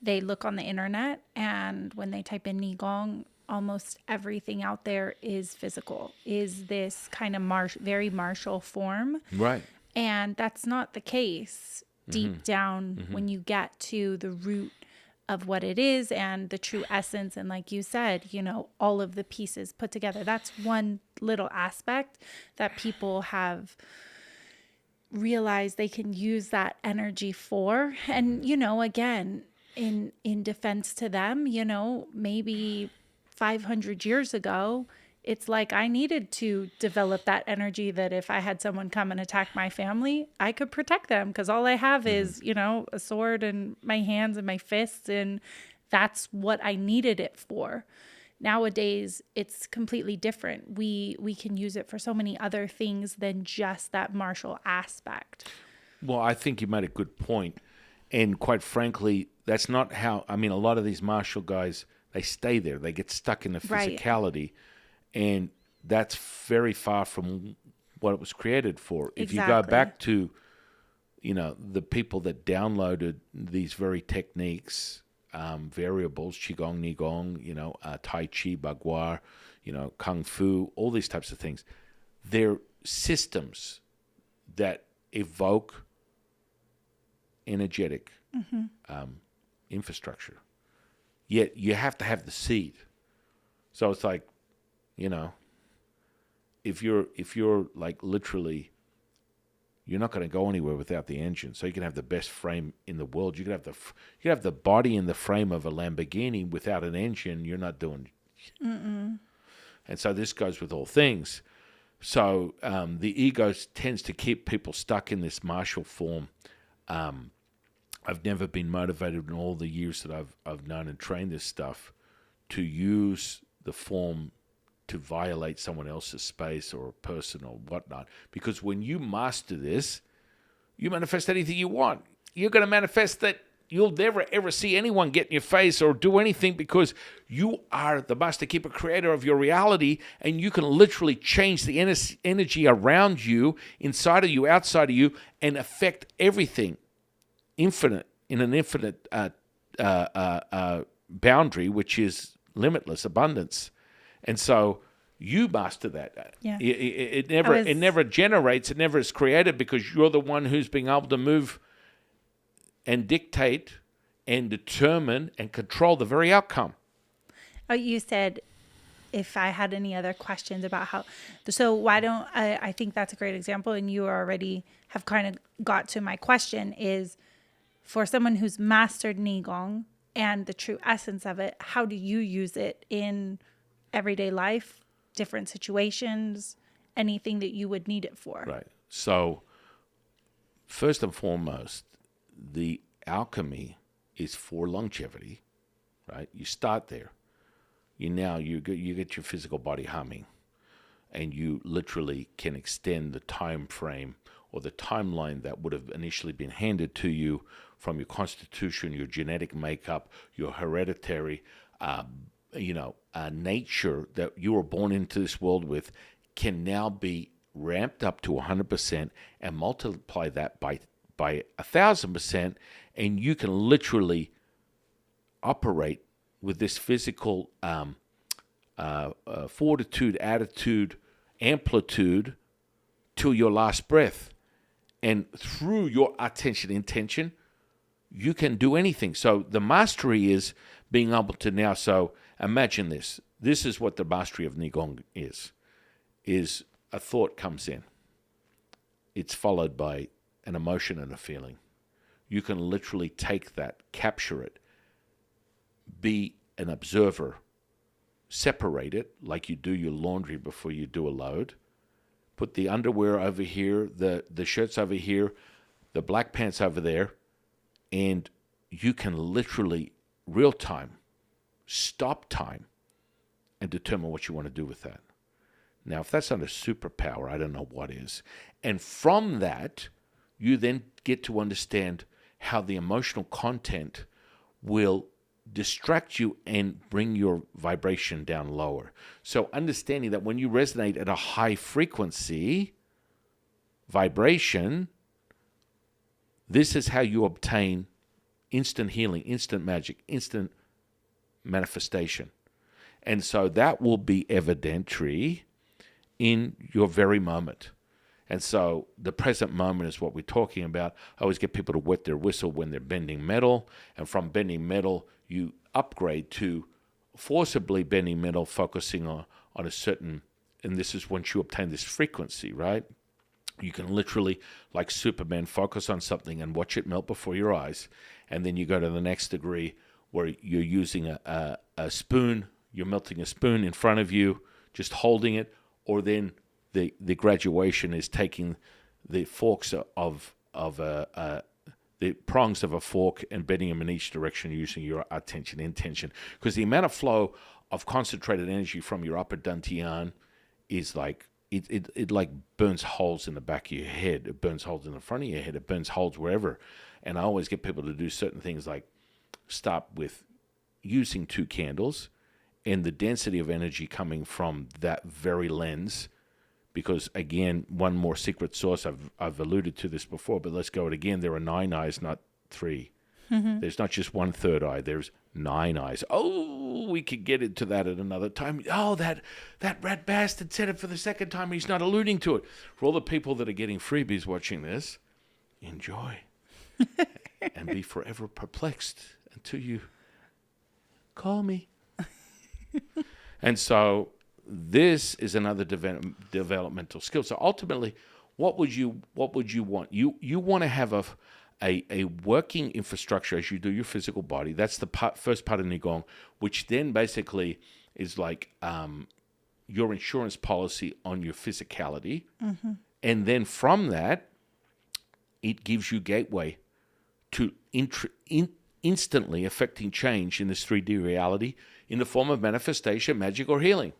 they look on the internet, and when they type in Nigong, almost everything out there is physical, is this kind of very martial form. Right. And that's not the case deep down when you get to the root of what it is and the true essence. And like you said, all of the pieces put together. That's one little aspect that people have realized they can use that energy for. And, again, in defense to them, maybe 500 years ago, it's like I needed to develop that energy that if I had someone come and attack my family, I could protect them, because all I have is, a sword and my hands and my fists, and that's what I needed it for. Nowadays, it's completely different. We can use it for so many other things than just that martial aspect. Well, I think you made a good point. And quite frankly, that's not how, a lot of these martial guys, they stay there. They get stuck in the physicality. Right. And that's very far from what it was created for. If you go back to, the people that downloaded these very techniques, variables, Qigong, Nigong, Tai Chi, Bagua, Kung Fu, all these types of things, they're systems that evoke energetic infrastructure. Yet you have to have the seed. So it's like, if you're like literally, you're not going to go anywhere without the engine. So you can have the best frame in the world. You can have the body and the frame of a Lamborghini. Without an engine, you're not doing And so this goes with all things. So the ego tends to keep people stuck in this martial form. I've never been motivated in all the years that I've known and trained this stuff to use the form to violate someone else's space or a person or whatnot. Because when you master this, you manifest anything you want. You're going to manifest that you'll never, ever see anyone get in your face or do anything, because you are the master keeper creator of your reality, and you can literally change the energy around you, inside of you, outside of you, and affect everything infinite, in an infinite boundary, which is limitless abundance. And so you master that. Yeah. It never generates, it never is created, because you're the one who's being able to move and dictate and determine and control the very outcome. Oh, you said if I had any other questions about how, so why don't, I think that's a great example, and you already have kind of got to my question, is for someone who's mastered Neigong and the true essence of it, how do you use it in everyday life, different situations, anything that you would need it for? Right. So first and foremost, the alchemy is for longevity, right? You start there. You get your physical body humming, and you literally can extend the time frame or the timeline that would have initially been handed to you from your constitution, your genetic makeup, your hereditary, nature that you were born into this world with, can now be ramped up to 100% and multiply that by 1,000%, and you can literally operate with this physical fortitude, attitude, amplitude till your last breath. And through your attention, intention, you can do anything. So the mastery is being able to now, so imagine this. This is what the mastery of Nigong is a thought comes in. It's followed by an emotion and a feeling. You can literally take that, capture it, be an observer, separate it like you do your laundry before you do a load, put the underwear over here, the shirts over here, the black pants over there, and you can literally, real time, stop time and determine what you want to do with that. Now, if that's not a superpower, I don't know what is. And from that, you then get to understand how the emotional content will distract you and bring your vibration down lower. So understanding that when you resonate at a high frequency vibration, this is how you obtain instant healing, instant magic, instant manifestation. And so that will be evidentiary in your very moment. And so the present moment is what we're talking about. I always get people to wet their whistle when they're bending metal. And from bending metal, you upgrade to forcibly bending metal, focusing on a certain, and this is once you obtain this frequency, right? You can literally, like Superman, focus on something and watch it melt before your eyes. And then you go to the next degree where you're using a spoon, you're melting a spoon in front of you, just holding it, or then the graduation is taking the forks of the prongs of a fork and bending them in each direction using your attention, intention. Because the amount of flow of concentrated energy from your upper dantian is like, it like burns holes in the back of your head. It burns holes in the front of your head. It burns holes wherever. And I always get people to do certain things like stop with using 2 candles and the density of energy coming from that very lens. Because, again, one more secret source, I've alluded to this before, but let's go it again. There are 9 eyes, not 3. Mm-hmm. There's not just one third eye. There's 9 eyes. Oh, we could get into that at another time. Oh, that rat bastard said it for the second time. He's not alluding to it. For all the people that are getting freebies watching this, enjoy. And be forever perplexed until you call me. And so this is another developmental skill. So ultimately, what would you want? You want to have a working infrastructure as you do your physical body. That's the first part of Nigong, which then basically is like your insurance policy on your physicality. And then from that, it gives you gateway to instantly affecting change in this 3D reality in the form of manifestation, magic, or healing.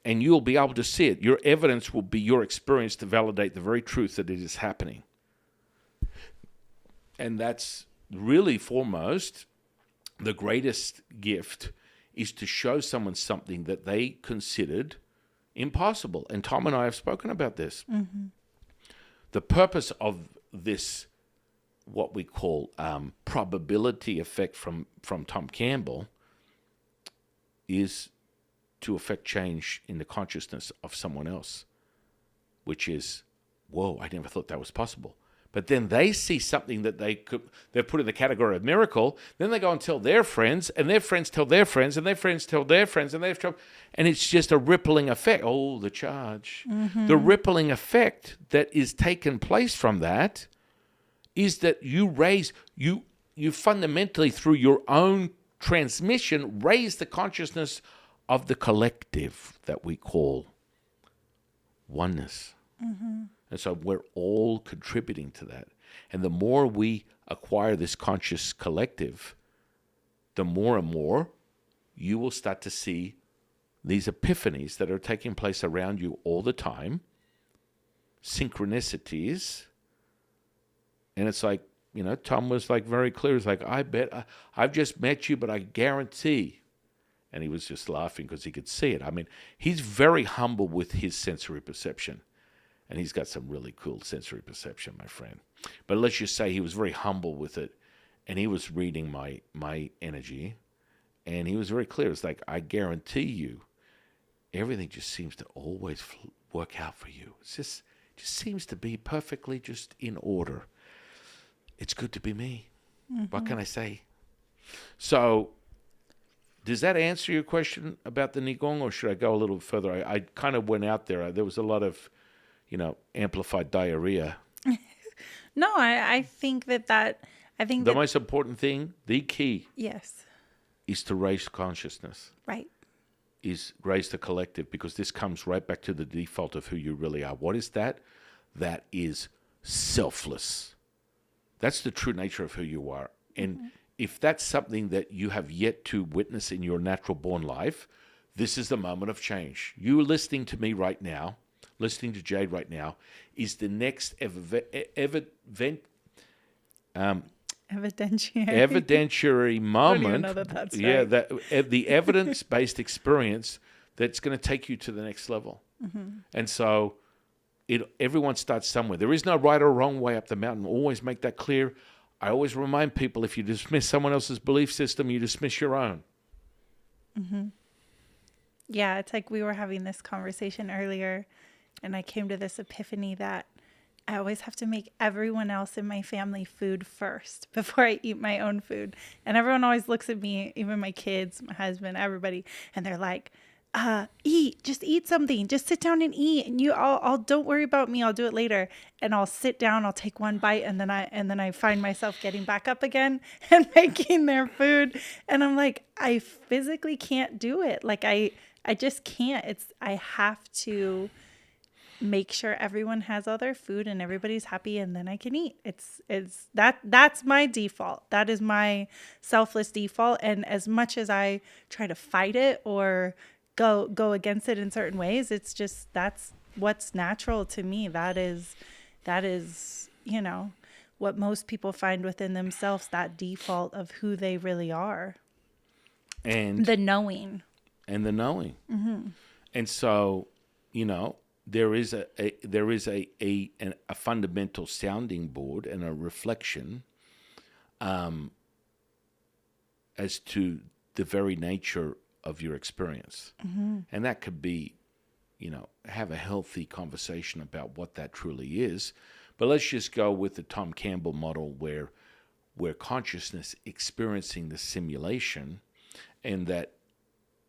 And you'll be able to see it. Your evidence will be your experience to validate the very truth that it is happening. And that's really foremost, the greatest gift is to show someone something that they considered impossible. And Tom and I have spoken about this. The purpose of this, what we call probability effect from Tom Campbell, is to affect change in the consciousness of someone else, which is, whoa, I never thought that was possible. But then they see something that they've put in the category of miracle. Then they go and tell their friends, and their friends tell their friends, and their friends tell their friends, and and it's just a rippling effect. Oh, the charge. The rippling effect that is taken place from that is that you fundamentally, through your own transmission, raise the consciousness of the collective that we call oneness. And so we're all contributing to that. And the more we acquire this conscious collective, the more and more you will start to see these epiphanies that are taking place around you all the time, synchronicities. And it's like, Tom was like very clear. It's like, I bet I've just met you, but I guarantee. And he was just laughing because he could see it. I mean, he's very humble with his sensory perception. And he's got some really cool sensory perception, my friend. But let's just say he was very humble with it. And he was reading my energy. And he was very clear. It's like, I guarantee you, everything just seems to always work out for you. It just seems to be perfectly just in order. It's good to be me. What can I say? So, does that answer your question about the Nigong, or should I go a little further? I kind of went out there. There was a lot of, amplified diarrhea. No, I think that the most important thing, the key, yes, is to raise consciousness. Right. Is raise the collective, because this comes right back to the default of who you really are. What is that? That is selfless. That's the true nature of who you are. And if that's something that you have yet to witness in your natural born life, this is the moment of change. You listening to me right now, listening to Jade right now, is the next evidentiary moment. I don't even know that's right. That the evidence-based experience that's going to take you to the next level. And so everyone starts somewhere. There is no right or wrong way up the mountain. Always make that clear. I always remind people, if you dismiss someone else's belief system, you dismiss your own. Yeah, it's like we were having this conversation earlier, and I came to this epiphany that I always have to make everyone else in my family food first before I eat my own food. And everyone always looks at me, even my kids, my husband, everybody, and they're like, just eat something, just sit down and eat. And I'll don't worry about me. I'll do it later. And I'll sit down, I'll take one bite. And then I find myself getting back up again and making their food. And I'm like, I physically can't do it. Like I just can't. I have to make sure everyone has all their food and everybody's happy, and then I can eat. That's my default. That is my selfless default. And as much as I try to fight it or go against it in certain ways, it's just, that's what's natural to me. That is, what most people find within themselves, that default of who they really are. And the knowing. And so, there is a fundamental sounding board and a reflection as to the very nature of your experience. And that could be, have a healthy conversation about what that truly is. But let's just go with the Tom Campbell model where consciousness experiencing the simulation, and that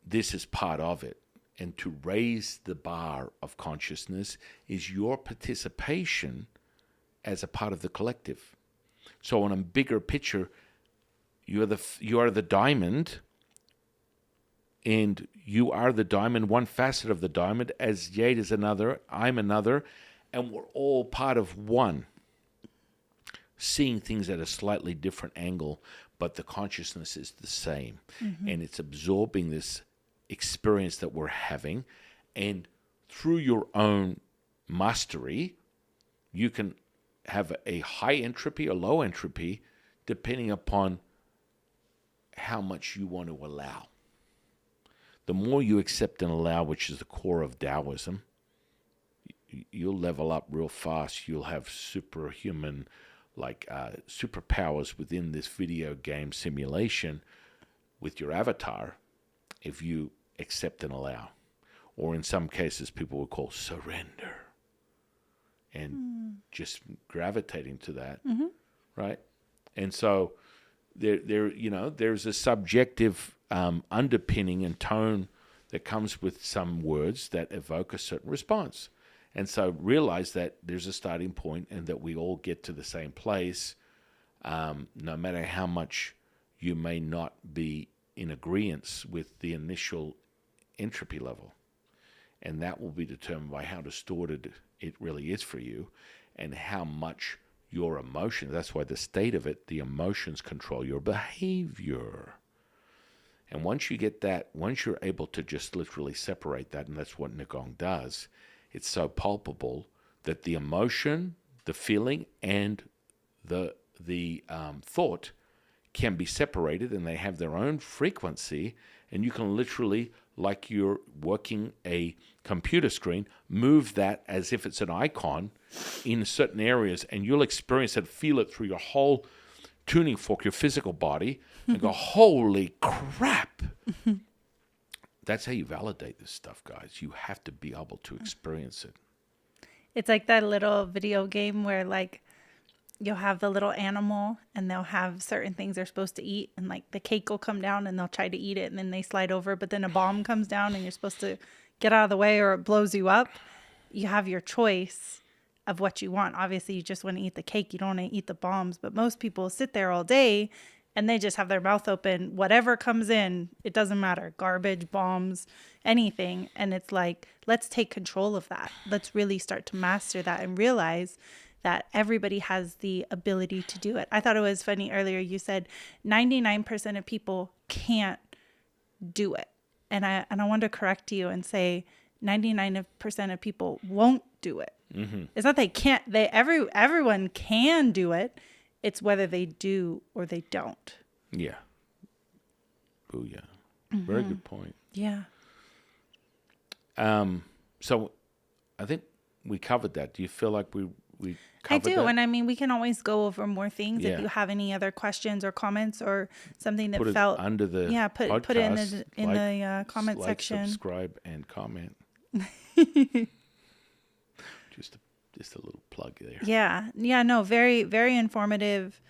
this is part of it. And to raise the bar of consciousness is your participation as a part of the collective. So on a bigger picture, you are the diamond And you are the diamond, one facet of the diamond, as Jade is another, I'm another, and we're all part of one, seeing things at a slightly different angle, but the consciousness is the same. And it's absorbing this experience that we're having, and through your own mastery, you can have a high entropy or low entropy depending upon how much you want to allow. The more you accept and allow, which is the core of Taoism, you'll level up real fast. You'll have superhuman, superpowers within this video game simulation with your avatar if you accept and allow. Or in some cases, people would call surrender. And just gravitating to that, right? And so there's a subjective underpinning and tone that comes with some words that evoke a certain response. And so realize that there's a starting point and that we all get to the same place, no matter how much you may not be in agreement with the initial entropy level. And that will be determined by how distorted it really is for you and how much your emotions, that's why the state of it, the emotions control your behavior. And once you get that, once you're able to just literally separate that, and that's what Nigong does, it's so palpable that the emotion, the feeling, and the thought can be separated, and they have their own frequency, and you can literally, like you're working a computer screen, move that as if it's an icon in certain areas, and you'll experience it, feel it through your whole tuning fork, your physical body, and go, holy crap. That's how you validate this stuff, guys. You have to be able to experience it. It's like that little video game where like you'll have the little animal and they'll have certain things they're supposed to eat, and like the cake will come down and they'll try to eat it and then they slide over, but then a bomb comes down and you're supposed to get out of the way or it blows you up. You have your choice of what you want. Obviously, you just want to eat the cake. You don't want to eat the bombs, but most people sit there all day and they just have their mouth open. Whatever comes in, it doesn't matter. Garbage, bombs, anything. And it's like, let's take control of that. Let's really start to master that and realize that everybody has the ability to do it. I thought it was funny earlier. You said 99% of people can't do it. And I want to correct you and say 99% of people won't do it. Mm-hmm. It's not they can't. Everyone can do it. It's whether they do or they don't. Yeah. Oh, yeah. Mm-hmm. Very good point. Yeah. So I think we covered that. Do you feel like we I covered do. that? And I mean, we can always go over more things. Yeah. If you have any other questions or comments or something that put felt it under the podcast, put it in the comment section. Subscribe and comment. Just a little plug there. Yeah. No, very, very informative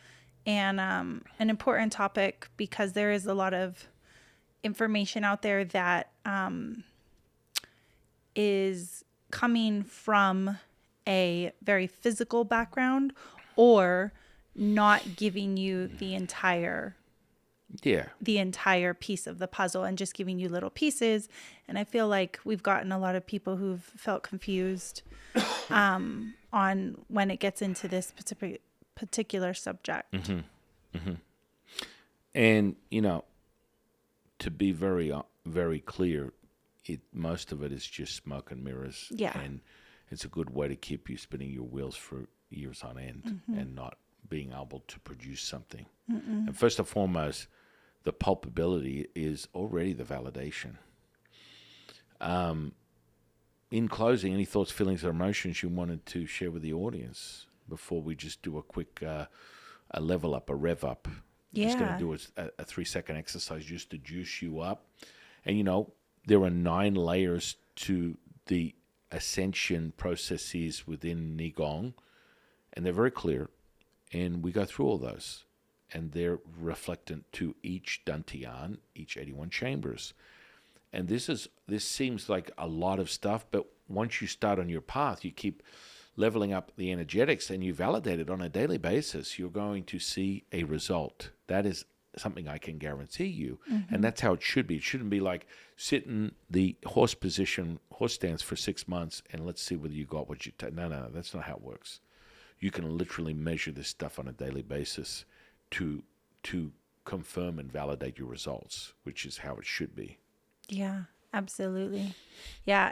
and an important topic because there is a lot of information out there that is coming from a very physical background or not giving you the entire piece of the puzzle and just giving you little pieces. And I feel like we've gotten a lot of people who've felt confused on when it gets into this particular subject. Mm-hmm. Mm-hmm. And, to be very, very clear, most of it is just smoke and mirrors. Yeah. And it's a good way to keep you spinning your wheels for years on end and not being able to produce something. Mm-mm. And first and foremost, the pulpability is already the validation. In closing, any thoughts, feelings, or emotions you wanted to share with the audience before we just do a quick a level up, a rev up? Yeah. Just going to do a 3-second exercise just to juice you up. And, there are 9 layers to the ascension processes within Nigong, and they're very clear. And we go through all those, and they're reflectant to each dantian, each 81 chambers. And this seems like a lot of stuff, but once you start on your path, you keep leveling up the energetics and you validate it on a daily basis, you're going to see a result. That is something I can guarantee you. And that's how it should be. It shouldn't be like sit in the horse stance for 6 months and let's see whether you got what you take. No, that's not how it works. You can literally measure this stuff on a daily basis to confirm and validate your results, which is how it should be. Yeah, absolutely. Yeah,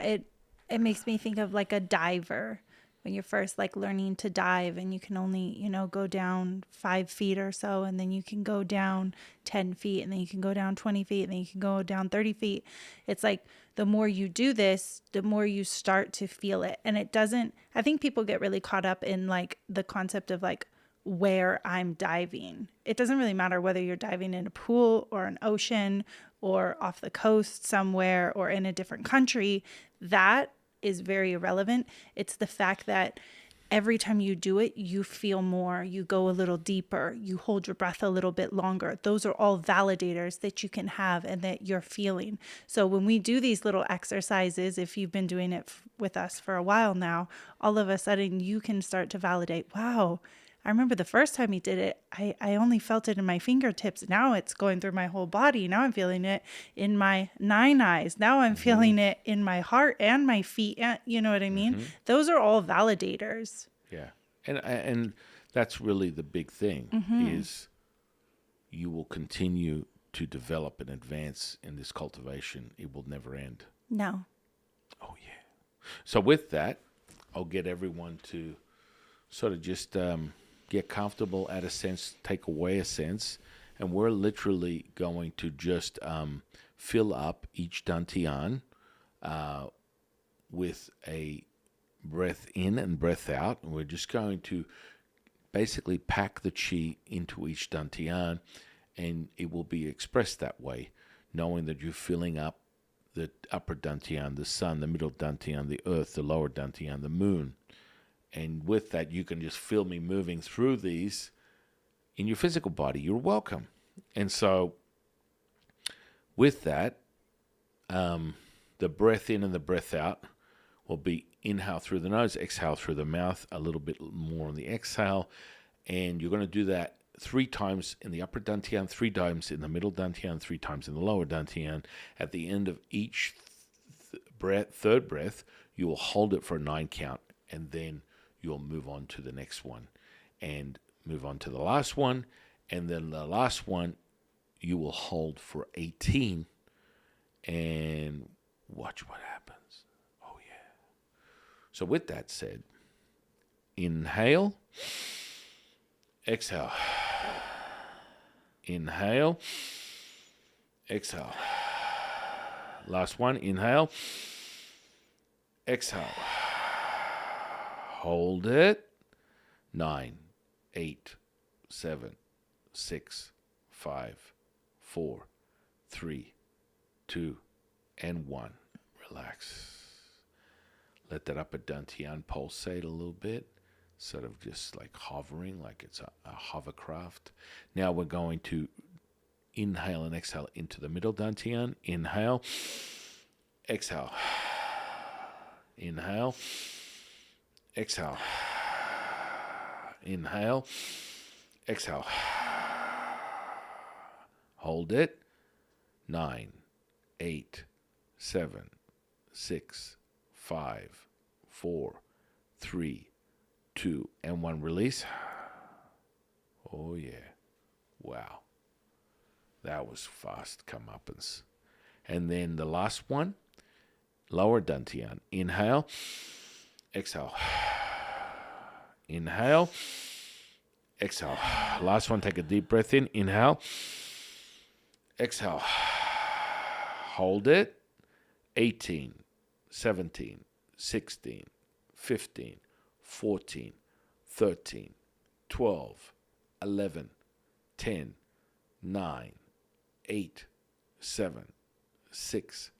it makes me think of like a diver when you're first like learning to dive and you can only, go down 5 feet or so, and then you can go down 10 feet, and then you can go down 20 feet, and then you can go down 30 feet. It's like the more you do this, the more you start to feel it. And I think people get really caught up in like the concept of like where I'm diving. It doesn't really matter whether you're diving in a pool or an ocean or off the coast somewhere or in a different country. That is very irrelevant. It's the fact that every time you do it, you feel more, you go a little deeper, you hold your breath a little bit longer. Those are all validators that you can have and that you're feeling. So when we do these little exercises, if you've been doing it with us for a while now, all of a sudden you can start to validate, wow, I remember the first time he did it, I only felt it in my fingertips. Now it's going through my whole body. Now I'm feeling it in my 9 eyes. Now I'm feeling it in my heart and my feet. You know what I mean? Those are all validators. Yeah. And that's really the big thing is you will continue to develop and advance in this cultivation. It will never end. No. Oh, yeah. So with that, I'll get everyone to sort of just get comfortable, add a sense, take away a sense, and we're literally going to just fill up each dantian with a breath in and breath out. And we're just going to basically pack the chi into each dantian, and it will be expressed that way, knowing that you're filling up the upper dantian, the sun, the middle dantian, the earth, the lower dantian, the moon. And with that, you can just feel me moving through these in your physical body. You're welcome. And so with that, the breath in and the breath out will be inhale through the nose, exhale through the mouth, a little bit more on the exhale. And you're going to do that 3 times in the upper dantian, 3 times in the middle dantian, 3 times in the lower dantian. At the end of each third breath, you will hold it for a 9 count, and then you'll move on to the next one and move on to the last one. And then the last one, you will hold for 18 and watch what happens. Oh, yeah. So with that said, inhale, exhale, inhale, exhale. Last one, inhale, exhale. Hold it. 9, 8, 7, 6, 5, 4, 3, 2, and 1. Relax. Let that upper dantian pulsate a little bit, sort of just like hovering, like it's a hovercraft. Now we're going to inhale and exhale into the middle dantian. Inhale, exhale. Inhale, exhale. Inhale, exhale. Hold it. 9, 8, 7, 6, 5, 4, 3, 2, and 1. Release. Oh, yeah. Wow. That was fast comeuppance. And then the last one, lower dantian. Inhale, exhale. Inhale, exhale. Last one, take a deep breath in. Inhale, exhale. Hold it. 18, 17, 16, 15, 14, 13, 12, 11, 10, 9, 8, 7, 6,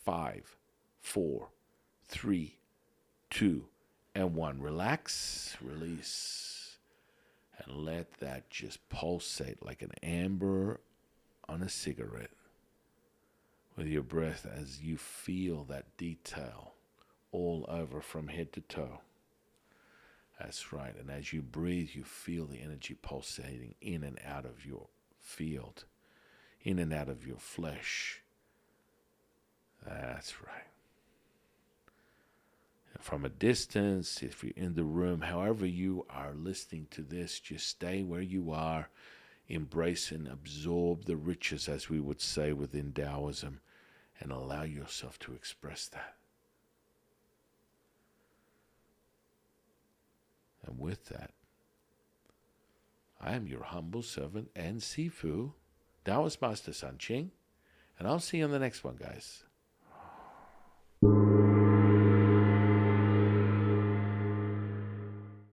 5, 4, 3, 2, and 1. Relax, release, and let that just pulsate like an amber on a cigarette with your breath as you feel that detail all over from head to toe. That's right. And as you breathe, you feel the energy pulsating in and out of your field, in and out of your flesh. That's right. From a distance, if you're in the room, however you are listening to this, just stay where you are. Embrace and absorb the riches, as we would say within Taoism, and allow yourself to express that. And with that, I am your humble servant and Sifu, Taoist Master San Qing, and I'll see you on the next one, guys.